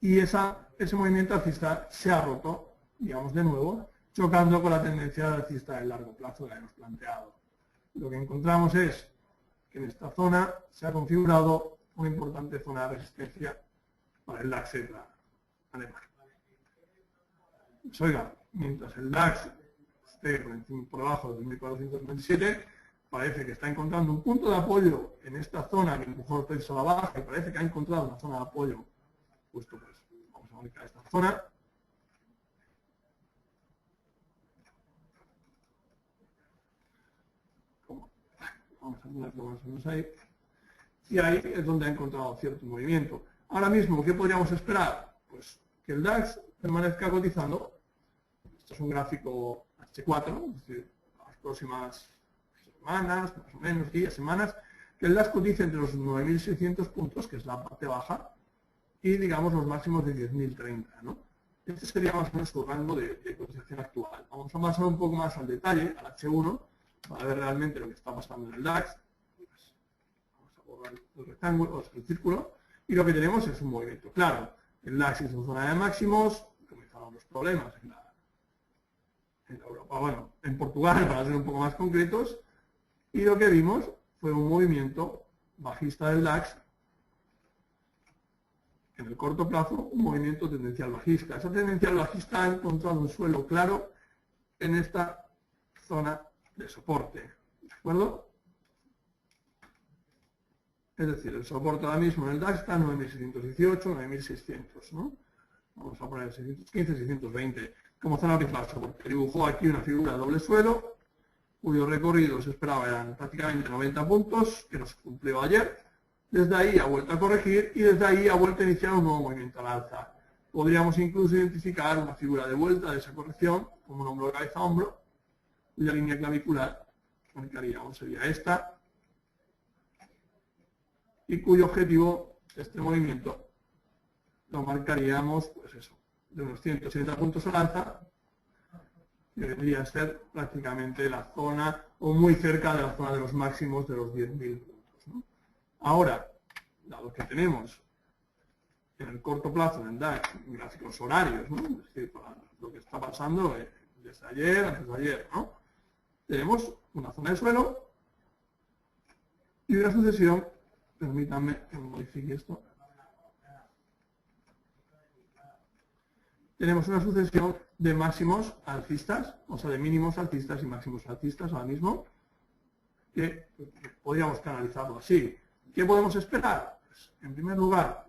Y ese movimiento alcista se ha roto, digamos, de nuevo, chocando con la tendencia alcista de largo plazo que hemos planteado. Lo que encontramos es que en esta zona se ha configurado una importante zona de resistencia para el DAX alemán. Pues, oiga, mientras el DAX esté por debajo de 2.427, parece que está encontrando un punto de apoyo en esta zona que empujó el precio a la baja y parece que ha encontrado una zona de apoyo justo, pues vamos a marcar esta zona. Vamos a ponerlo más o menos ahí. Y ahí es donde ha encontrado cierto movimiento. Ahora mismo, ¿qué podríamos esperar? Pues que el DAX permanezca cotizando. Esto es un gráfico H4, es decir, las próximas semanas, más o menos, días, semanas, que el DAX cotice entre los 9.600 puntos, que es la parte baja, y digamos los máximos de 10.030, ¿no? Este sería más o menos su rango de cotización actual. Vamos a pasar un poco más al detalle, al H1, para ver realmente lo que está pasando en el DAX. Vamos a borrar el rectángulo, o el círculo, y lo que tenemos es un movimiento. Claro, el DAX es una zona de máximos, comenzaron los problemas en Europa, bueno, en Portugal, para ser un poco más concretos, y lo que vimos fue un movimiento bajista del DAX, en el corto plazo, un movimiento tendencial bajista. Esa tendencial bajista ha encontrado un suelo claro en esta zona de soporte, ¿de acuerdo? Es decir, el soporte ahora mismo en el DAX está en 9.618, 9.600, ¿no? Vamos a poner 615, 620 como zona principal soporte. Dibujó aquí una figura de doble suelo, cuyo recorrido se esperaba eran prácticamente 90 puntos, que nos cumplió ayer. Desde ahí ha vuelto a corregir y desde ahí ha vuelto a iniciar un nuevo movimiento al alza. Podríamos incluso identificar una figura de vuelta de esa corrección, como un hombro cabeza a hombro, cuya línea clavicular marcaríamos sería esta, y cuyo objetivo, este movimiento, lo marcaríamos, pues eso, de unos 180 puntos al alza, que debería ser prácticamente la zona, o muy cerca de la zona de los máximos de los 10.000 puntos, ¿no? Ahora, dado que tenemos en el corto plazo en el DAX gráficos horarios, ¿no? Es decir, para lo que está pasando desde ayer, antes de ayer, ¿no? Tenemos una zona de suelo y una sucesión, permítanme que modifique esto. Tenemos una sucesión de máximos alcistas, o sea, de mínimos alcistas y máximos alcistas ahora mismo, que podríamos canalizarlo así. ¿Qué podemos esperar? Pues, en primer lugar,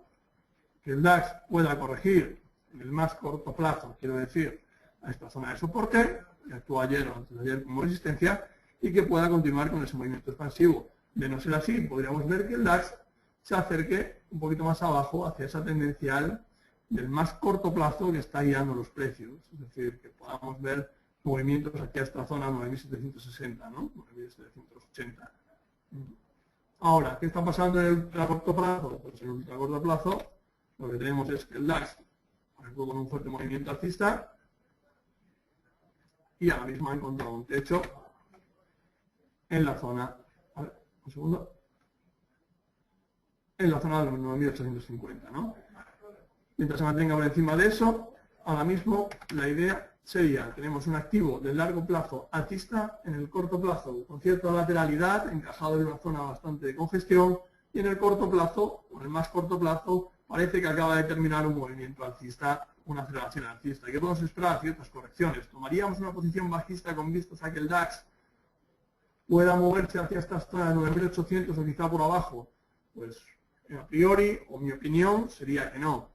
que el DAX pueda corregir en el más corto plazo, quiero decir, a esta zona de soporte, que actuó ayer o antes de ayer como resistencia, y que pueda continuar con ese movimiento expansivo. De no ser así, podríamos ver que el DAX se acerque un poquito más abajo hacia esa tendencial del más corto plazo que está guiando los precios. Es decir, que podamos ver movimientos aquí a esta zona 9.760, ¿no? 9.780. Ahora, ¿qué está pasando en el ultracorto plazo? Pues en el ultracorto plazo lo que tenemos es que el DAX arrancó con un fuerte movimiento alcista y ahora mismo ha encontrado un techo en la zona. A ver, un segundo. en la zona de los 9.850, ¿no? Mientras se mantenga por encima de eso, ahora mismo la idea sería, tenemos un activo de largo plazo alcista, en el corto plazo con cierta lateralidad, encajado en una zona bastante de congestión, y en el corto plazo, o en el más corto plazo, parece que acaba de terminar un movimiento alcista, una aceleración alcista. ¿Qué podemos esperar? Ciertas correcciones. ¿Tomaríamos una posición bajista con vistas a que el DAX pueda moverse hacia estas zonas de 9.800 o quizá por abajo? Pues a priori, o mi opinión, sería que no.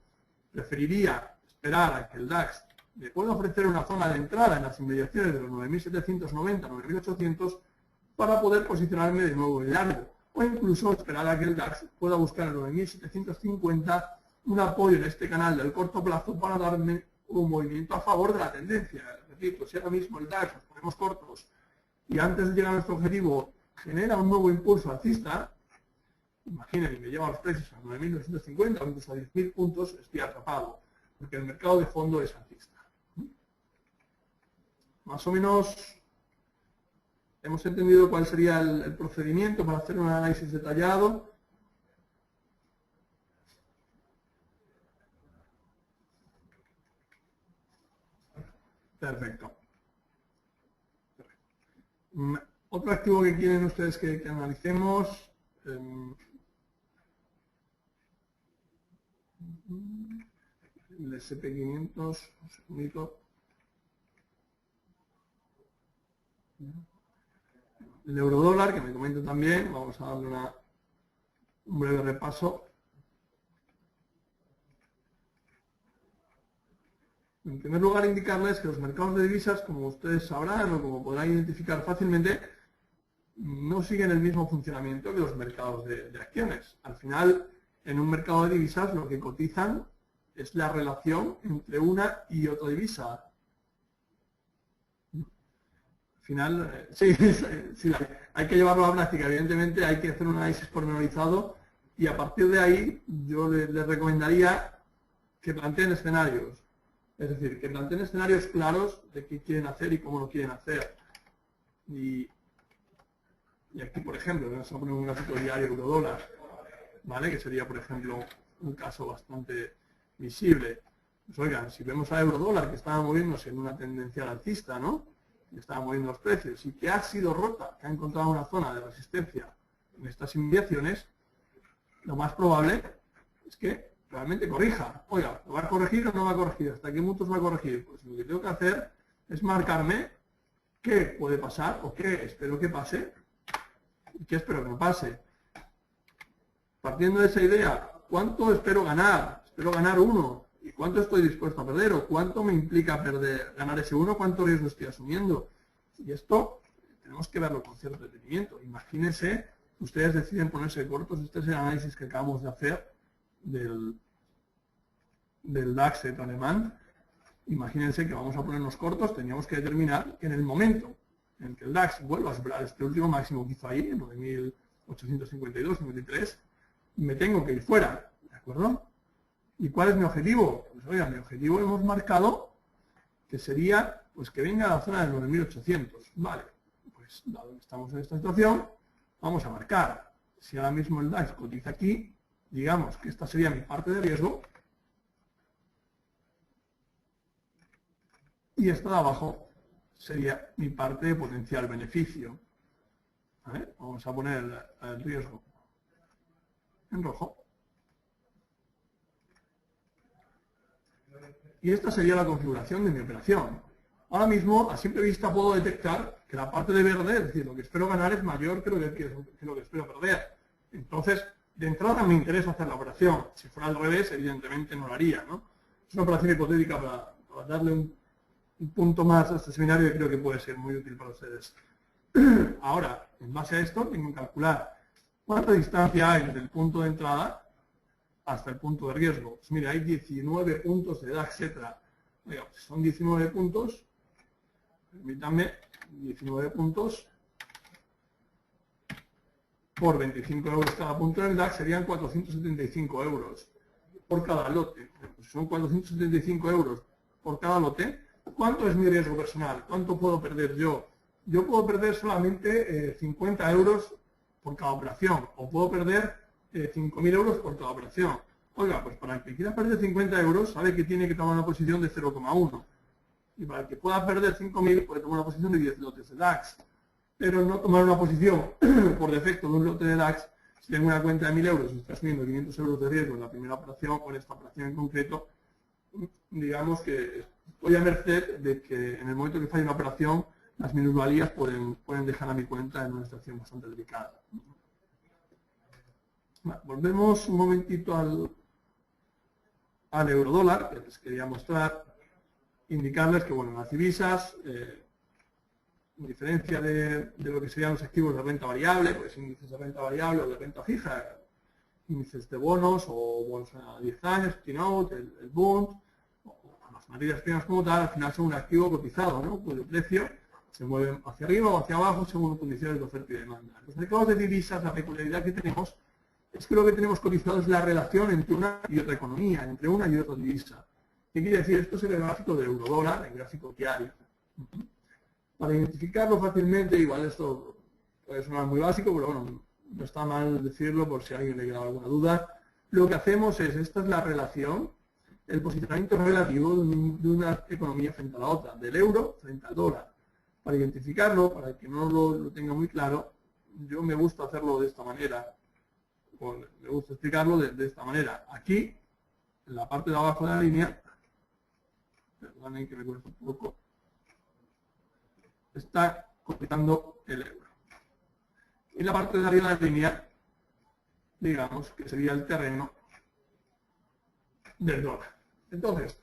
Preferiría esperar a que el DAX le pueda ofrecer una zona de entrada en las inmediaciones de los 9.790, 9.800 para poder posicionarme de nuevo en largo. O incluso esperar a que el DAX pueda buscar en 9.750 un apoyo en este canal del corto plazo para darme un movimiento a favor de la tendencia. Es decir, pues si ahora mismo el DAX nos ponemos cortos y antes de llegar a nuestro objetivo genera un nuevo impulso alcista, imaginen, me lleva los precios a 9.950 o incluso a 10.000 puntos, estoy atrapado, porque el mercado de fondo es alcista. Más o menos hemos entendido cuál sería el procedimiento para hacer un análisis detallado. Perfecto. Otro activo que quieren ustedes que analicemos. El SP500, un segundito. El eurodólar, que me comenta también, vamos a darle un breve repaso. En primer lugar, indicarles que los mercados de divisas, como ustedes sabrán o como podrán identificar fácilmente, no siguen el mismo funcionamiento que los mercados de acciones. Al final, en un mercado de divisas, lo que cotizan es la relación entre una y otra divisa. Al final, sí, hay que llevarlo a la práctica. Evidentemente, hay que hacer un análisis pormenorizado y a partir de ahí yo les recomendaría que planteen escenarios. Es decir, que planteen escenarios claros de qué quieren hacer y cómo lo quieren hacer. Y aquí, por ejemplo, vamos a poner un gráfico diario euro-dólar, ¿vale? Que sería, por ejemplo, un caso bastante visible. Pues oigan, si vemos a euro-dólar que estaba moviéndose en una tendencia alcista, ¿no? Que estaba moviendo los precios y que ha sido rota, que ha encontrado una zona de resistencia en estas inmediaciones, lo más probable es que realmente corrija. Oiga, ¿lo va a corregir o no va a corregir? ¿Hasta qué puntos va a corregir? Pues lo que tengo que hacer es marcarme qué puede pasar o qué espero que pase y qué espero que no pase. Partiendo de esa idea, ¿cuánto espero ganar? Espero ganar 1. ¿Y cuánto estoy dispuesto a perder? ¿O cuánto me implica ganar ese 1? ¿Cuánto riesgo estoy asumiendo? Y esto tenemos que verlo con cierto detenimiento. Imagínense, ustedes deciden ponerse cortos. Este es el análisis que acabamos de hacer del DAX alemán. Imagínense que vamos a ponernos cortos. Teníamos que determinar que en el momento en que el DAX vuelva a superar este último máximo que hizo ahí, en 9.852, 93, me tengo que ir fuera. ¿De acuerdo? ¿Y cuál es mi objetivo? Pues oiga, mi objetivo hemos marcado que sería pues que venga a la zona de 9.800. Vale, pues dado que estamos en esta situación, vamos a marcar. Si ahora mismo el DAX cotiza aquí, digamos que esta sería mi parte de riesgo, y esta de abajo sería mi parte de potencial beneficio. ¿Vale? Vamos a poner el riesgo en rojo. Y esta sería la configuración de mi operación. Ahora mismo, a simple vista, puedo detectar que la parte de verde, es decir, lo que espero ganar es mayor que lo que espero perder. Entonces, de entrada me interesa hacer la operación. Si fuera al revés, evidentemente no lo haría, ¿no? Es una operación hipotética para darle un punto más a este seminario que creo que puede ser muy útil para ustedes. Ahora, en base a esto, tengo que calcular cuánta distancia hay desde el punto de entrada hasta el punto de riesgo. Pues mire, hay 19 puntos de DAX, etc. Oiga, si son 19 puntos, permítanme, 19 puntos por 25 euros cada punto en el DAX serían 475 euros por cada lote. Pues son 475 euros por cada lote. ¿Cuánto es mi riesgo personal? ¿Cuánto puedo perder yo? Yo puedo perder solamente 50 euros por cada operación, o puedo perder 5.000 euros por toda operación. Oiga, pues para el que quiera perder 50 euros, sabe que tiene que tomar una posición de 0,1. Y para el que pueda perder 5.000, puede tomar una posición de 10 lotes de DAX. Pero no tomar una posición por defecto de un lote de DAX, si tengo una cuenta de 1.000 euros y está asumiendo 500 euros de riesgo en la primera operación o en esta operación en concreto, digamos que estoy a merced de que en el momento que falle una operación, las minusvalías pueden dejar a mi cuenta en una situación bastante delicada. Bueno, volvemos un momentito al eurodólar, que les quería mostrar, indicarles que, bueno, las divisas, en diferencia de lo que serían los activos de renta variable, pues índices de renta variable o de renta fija, índices de bonos o bonos a 10 años, T-Note, el Bund, o las materias primas como tal, al final son un activo cotizado, ¿no? Cuyo precio se mueve hacia arriba o hacia abajo según condiciones de oferta y demanda. Los mercados de divisas, la peculiaridad que tenemos es que lo que tenemos cotizado es la relación entre una y otra economía, entre una y otra divisa. ¿Qué quiere decir? Esto es el gráfico del eurodólar, el gráfico diario. Para identificarlo fácilmente, igual esto puede sonar muy básico, pero bueno, no está mal decirlo por si a alguien le queda alguna duda. Lo que hacemos es, esta es la relación, el posicionamiento relativo de una economía frente a la otra, del euro frente al dólar. Para identificarlo, para el que no lo tenga muy claro, yo me gusta hacerlo de esta manera. Me gusta explicarlo de esta manera. Aquí, en la parte de abajo de la línea, perdonen que me cuesta un poco, está cotizando el euro. Y la parte de arriba de la línea, digamos que sería el terreno del dólar. Entonces,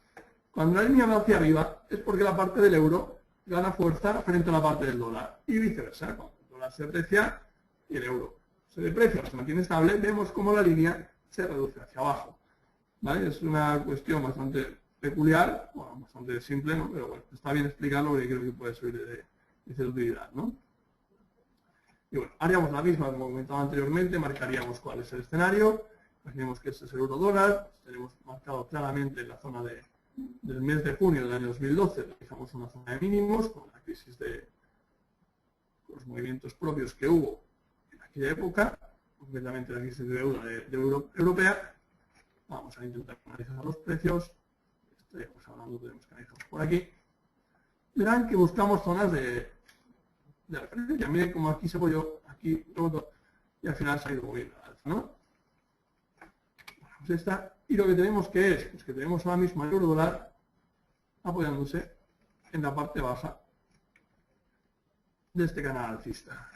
cuando la línea va hacia arriba, es porque la parte del euro gana fuerza frente a la parte del dólar. Y viceversa, cuando el dólar se aprecia y el euro se deprecia o se mantiene estable, vemos cómo la línea se reduce hacia abajo. ¿Vale? Es una cuestión bastante peculiar, bueno, bastante simple, ¿no? Pero bueno, está bien explicarlo porque creo que puede ser de cierta utilidad, ¿no? Y bueno, haríamos la misma, como comentaba anteriormente, marcaríamos cuál es el escenario, imaginemos que este es el euro dólar, tenemos marcado claramente en la zona del mes de junio del año 2012, realizamos una zona de mínimos con la crisis con los movimientos propios que hubo en aquella época, concretamente la crisis de deuda europea. Vamos a intentar analizar los precios, estaríamos hablando, tenemos que analizar por aquí. Verán que buscamos zonas de referencia. Miren como aquí se apoyó, aquí roto, y al final se ha ido moviendo al alza, ¿no? Pues esta, y lo que tenemos que es, pues que tenemos ahora mismo el euro dólar apoyándose en la parte baja de este canal alcista.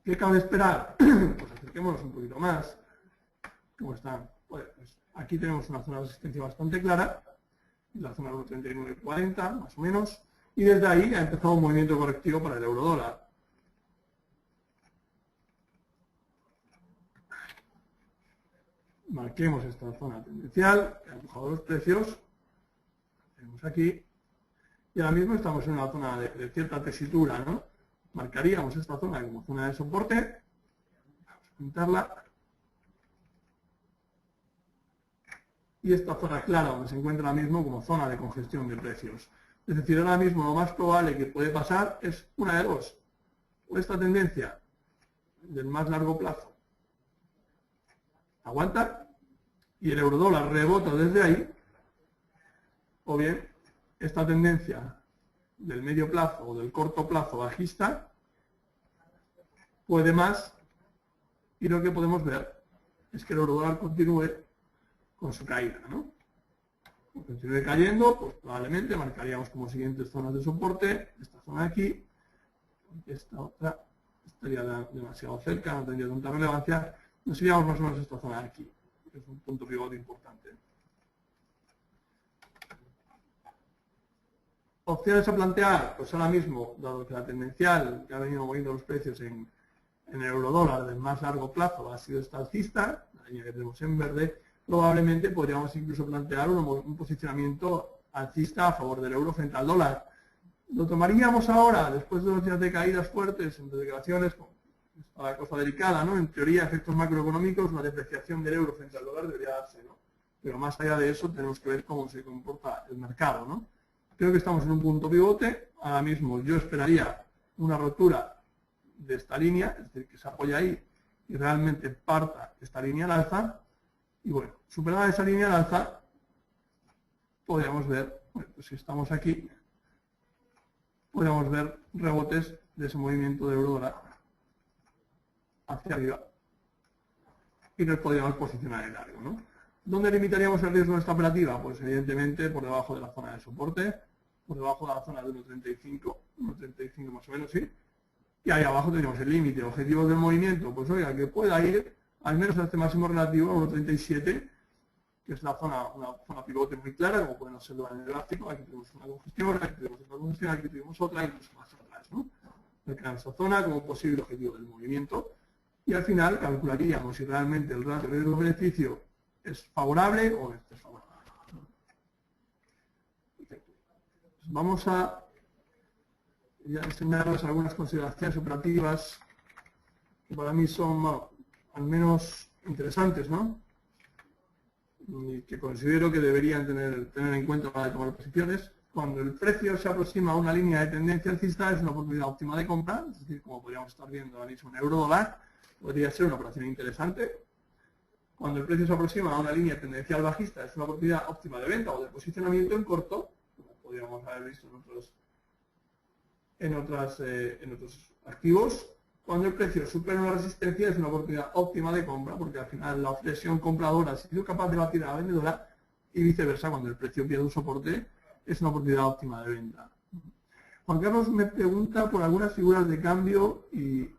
¿Qué cabe esperar? Pues acerquémonos un poquito más. ¿Cómo están? Pues aquí tenemos una zona de resistencia bastante clara, la zona 1.3940 más o menos, y desde ahí ha empezado un movimiento correctivo para el euro dólar. Marquemos esta zona tendencial, que ha empujado los precios, tenemos aquí, y ahora mismo estamos en una zona de cierta tesitura, ¿no? Marcaríamos esta zona como zona de soporte, vamos a pintarla, y esta zona clara donde se encuentra ahora mismo como zona de congestión de precios. Es decir, ahora mismo lo más probable que puede pasar es una de dos. O esta tendencia del más largo plazo aguanta y el eurodólar rebota desde ahí, o bien esta tendencia del medio plazo o del corto plazo bajista puede más, y lo que podemos ver es que el eurodólar continúe con su caída, ¿no? Cuando continúe cayendo, pues probablemente marcaríamos como siguientes zonas de soporte, esta zona de aquí, esta otra estaría demasiado cerca, no tendría tanta relevancia, nos iríamos más o menos a esta zona de aquí, que es un punto pivote importante. Opciones a plantear, pues ahora mismo, dado que la tendencial que ha venido moviendo los precios en el eurodólar del más largo plazo ha sido esta alcista, la línea que tenemos en verde, probablemente podríamos incluso plantear un posicionamiento alcista a favor del euro frente al dólar. Lo tomaríamos ahora, después de 2 días de caídas fuertes, entre declaraciones, es una cosa delicada, ¿no? En teoría, efectos macroeconómicos, la depreciación del euro frente al dólar debería darse, ¿no? Pero más allá de eso, tenemos que ver cómo se comporta el mercado, ¿no? Creo que estamos en un punto pivote. Ahora mismo yo esperaría una rotura de esta línea, es decir, que se apoya ahí y realmente parta esta línea al alza. Y bueno, superada esa línea al alza, podríamos ver, bueno, pues si estamos aquí, podríamos ver rebotes de ese movimiento de euro-dólar hacia arriba y nos podríamos posicionar en largo, ¿no? ¿Dónde limitaríamos el riesgo de esta operativa? Pues evidentemente por debajo de la zona de soporte, por debajo de la zona de 1.35 más o menos, ¿sí? Y ahí abajo tenemos el límite. Objetivos del movimiento, pues oiga, que pueda ir al menos a este máximo relativo a 1.37, que es una zona pivote muy clara, como pueden observar en el gráfico. Aquí tenemos una congestión, aquí tenemos otra congestión, aquí tenemos otra, incluso más atrás, ¿no? Marcan esa zona como posible objetivo del movimiento. Y al final calcularíamos si realmente el ratio riesgo-beneficio es favorable o es desfavorable. Perfecto. Pues vamos a ya enseñaros algunas consideraciones operativas que para mí son, bueno, al menos interesantes, ¿no? Y que considero que deberían tener en cuenta para tomar posiciones. Cuando el precio se aproxima a una línea de tendencia alcista, es una oportunidad óptima de compra, es decir, como podríamos estar viendo ahora mismo en euro-dólar, podría ser una operación interesante. Cuando el precio se aproxima a una línea tendencial bajista, es una oportunidad óptima de venta o de posicionamiento en corto, como podríamos haber visto en otros activos. Cuando el precio supera una resistencia, es una oportunidad óptima de compra, porque al final la presión compradora ha sido capaz de batir a la vendedora y viceversa, cuando el precio pierde un soporte, es una oportunidad óptima de venta. Juan Carlos me pregunta por algunas figuras de cambio y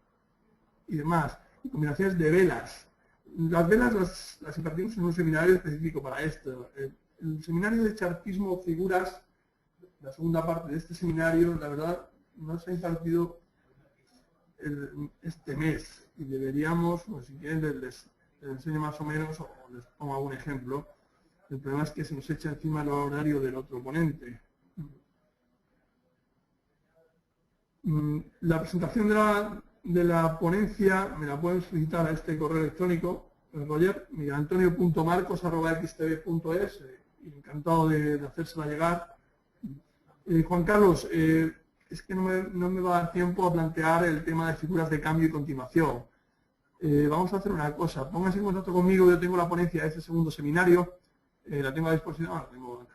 demás, y combinaciones de velas. Las velas las impartimos en un seminario específico para esto. El seminario de chartismo figuras, la segunda parte de este seminario, la verdad, no se ha impartido este mes y deberíamos, pues, si quieren les enseño más o menos o les pongo algún ejemplo. El problema es que se nos echa encima el horario del otro ponente. La presentación de la ponencia me la pueden solicitar a este correo electrónico, Roger, miguelantonio.marcos@xtv.es, encantado de hacérsela llegar. Juan Carlos, es que no me va a dar tiempo a plantear el tema de figuras de cambio y continuación. Vamos a hacer una cosa, pónganse en contacto conmigo, yo tengo la ponencia de este segundo seminario, la tengo a disposición, la tengo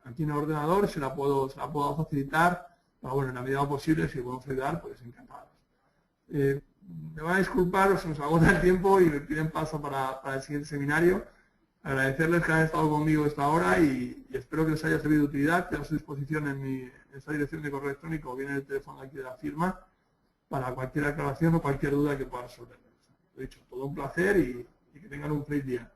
aquí en el ordenador, se la puedo facilitar, pero bueno, en la medida posible, si podemos ayudar, pues encantados. Me van a disculpar, se nos agota el tiempo y me piden paso para el siguiente seminario. Agradecerles que han estado conmigo esta hora y espero que les haya servido de utilidad. Quedo a su disposición en esta dirección de correo electrónico o bien en el teléfono aquí de la firma para cualquier aclaración o cualquier duda que pueda resolver. Lo dicho, todo un placer y que tengan un feliz día.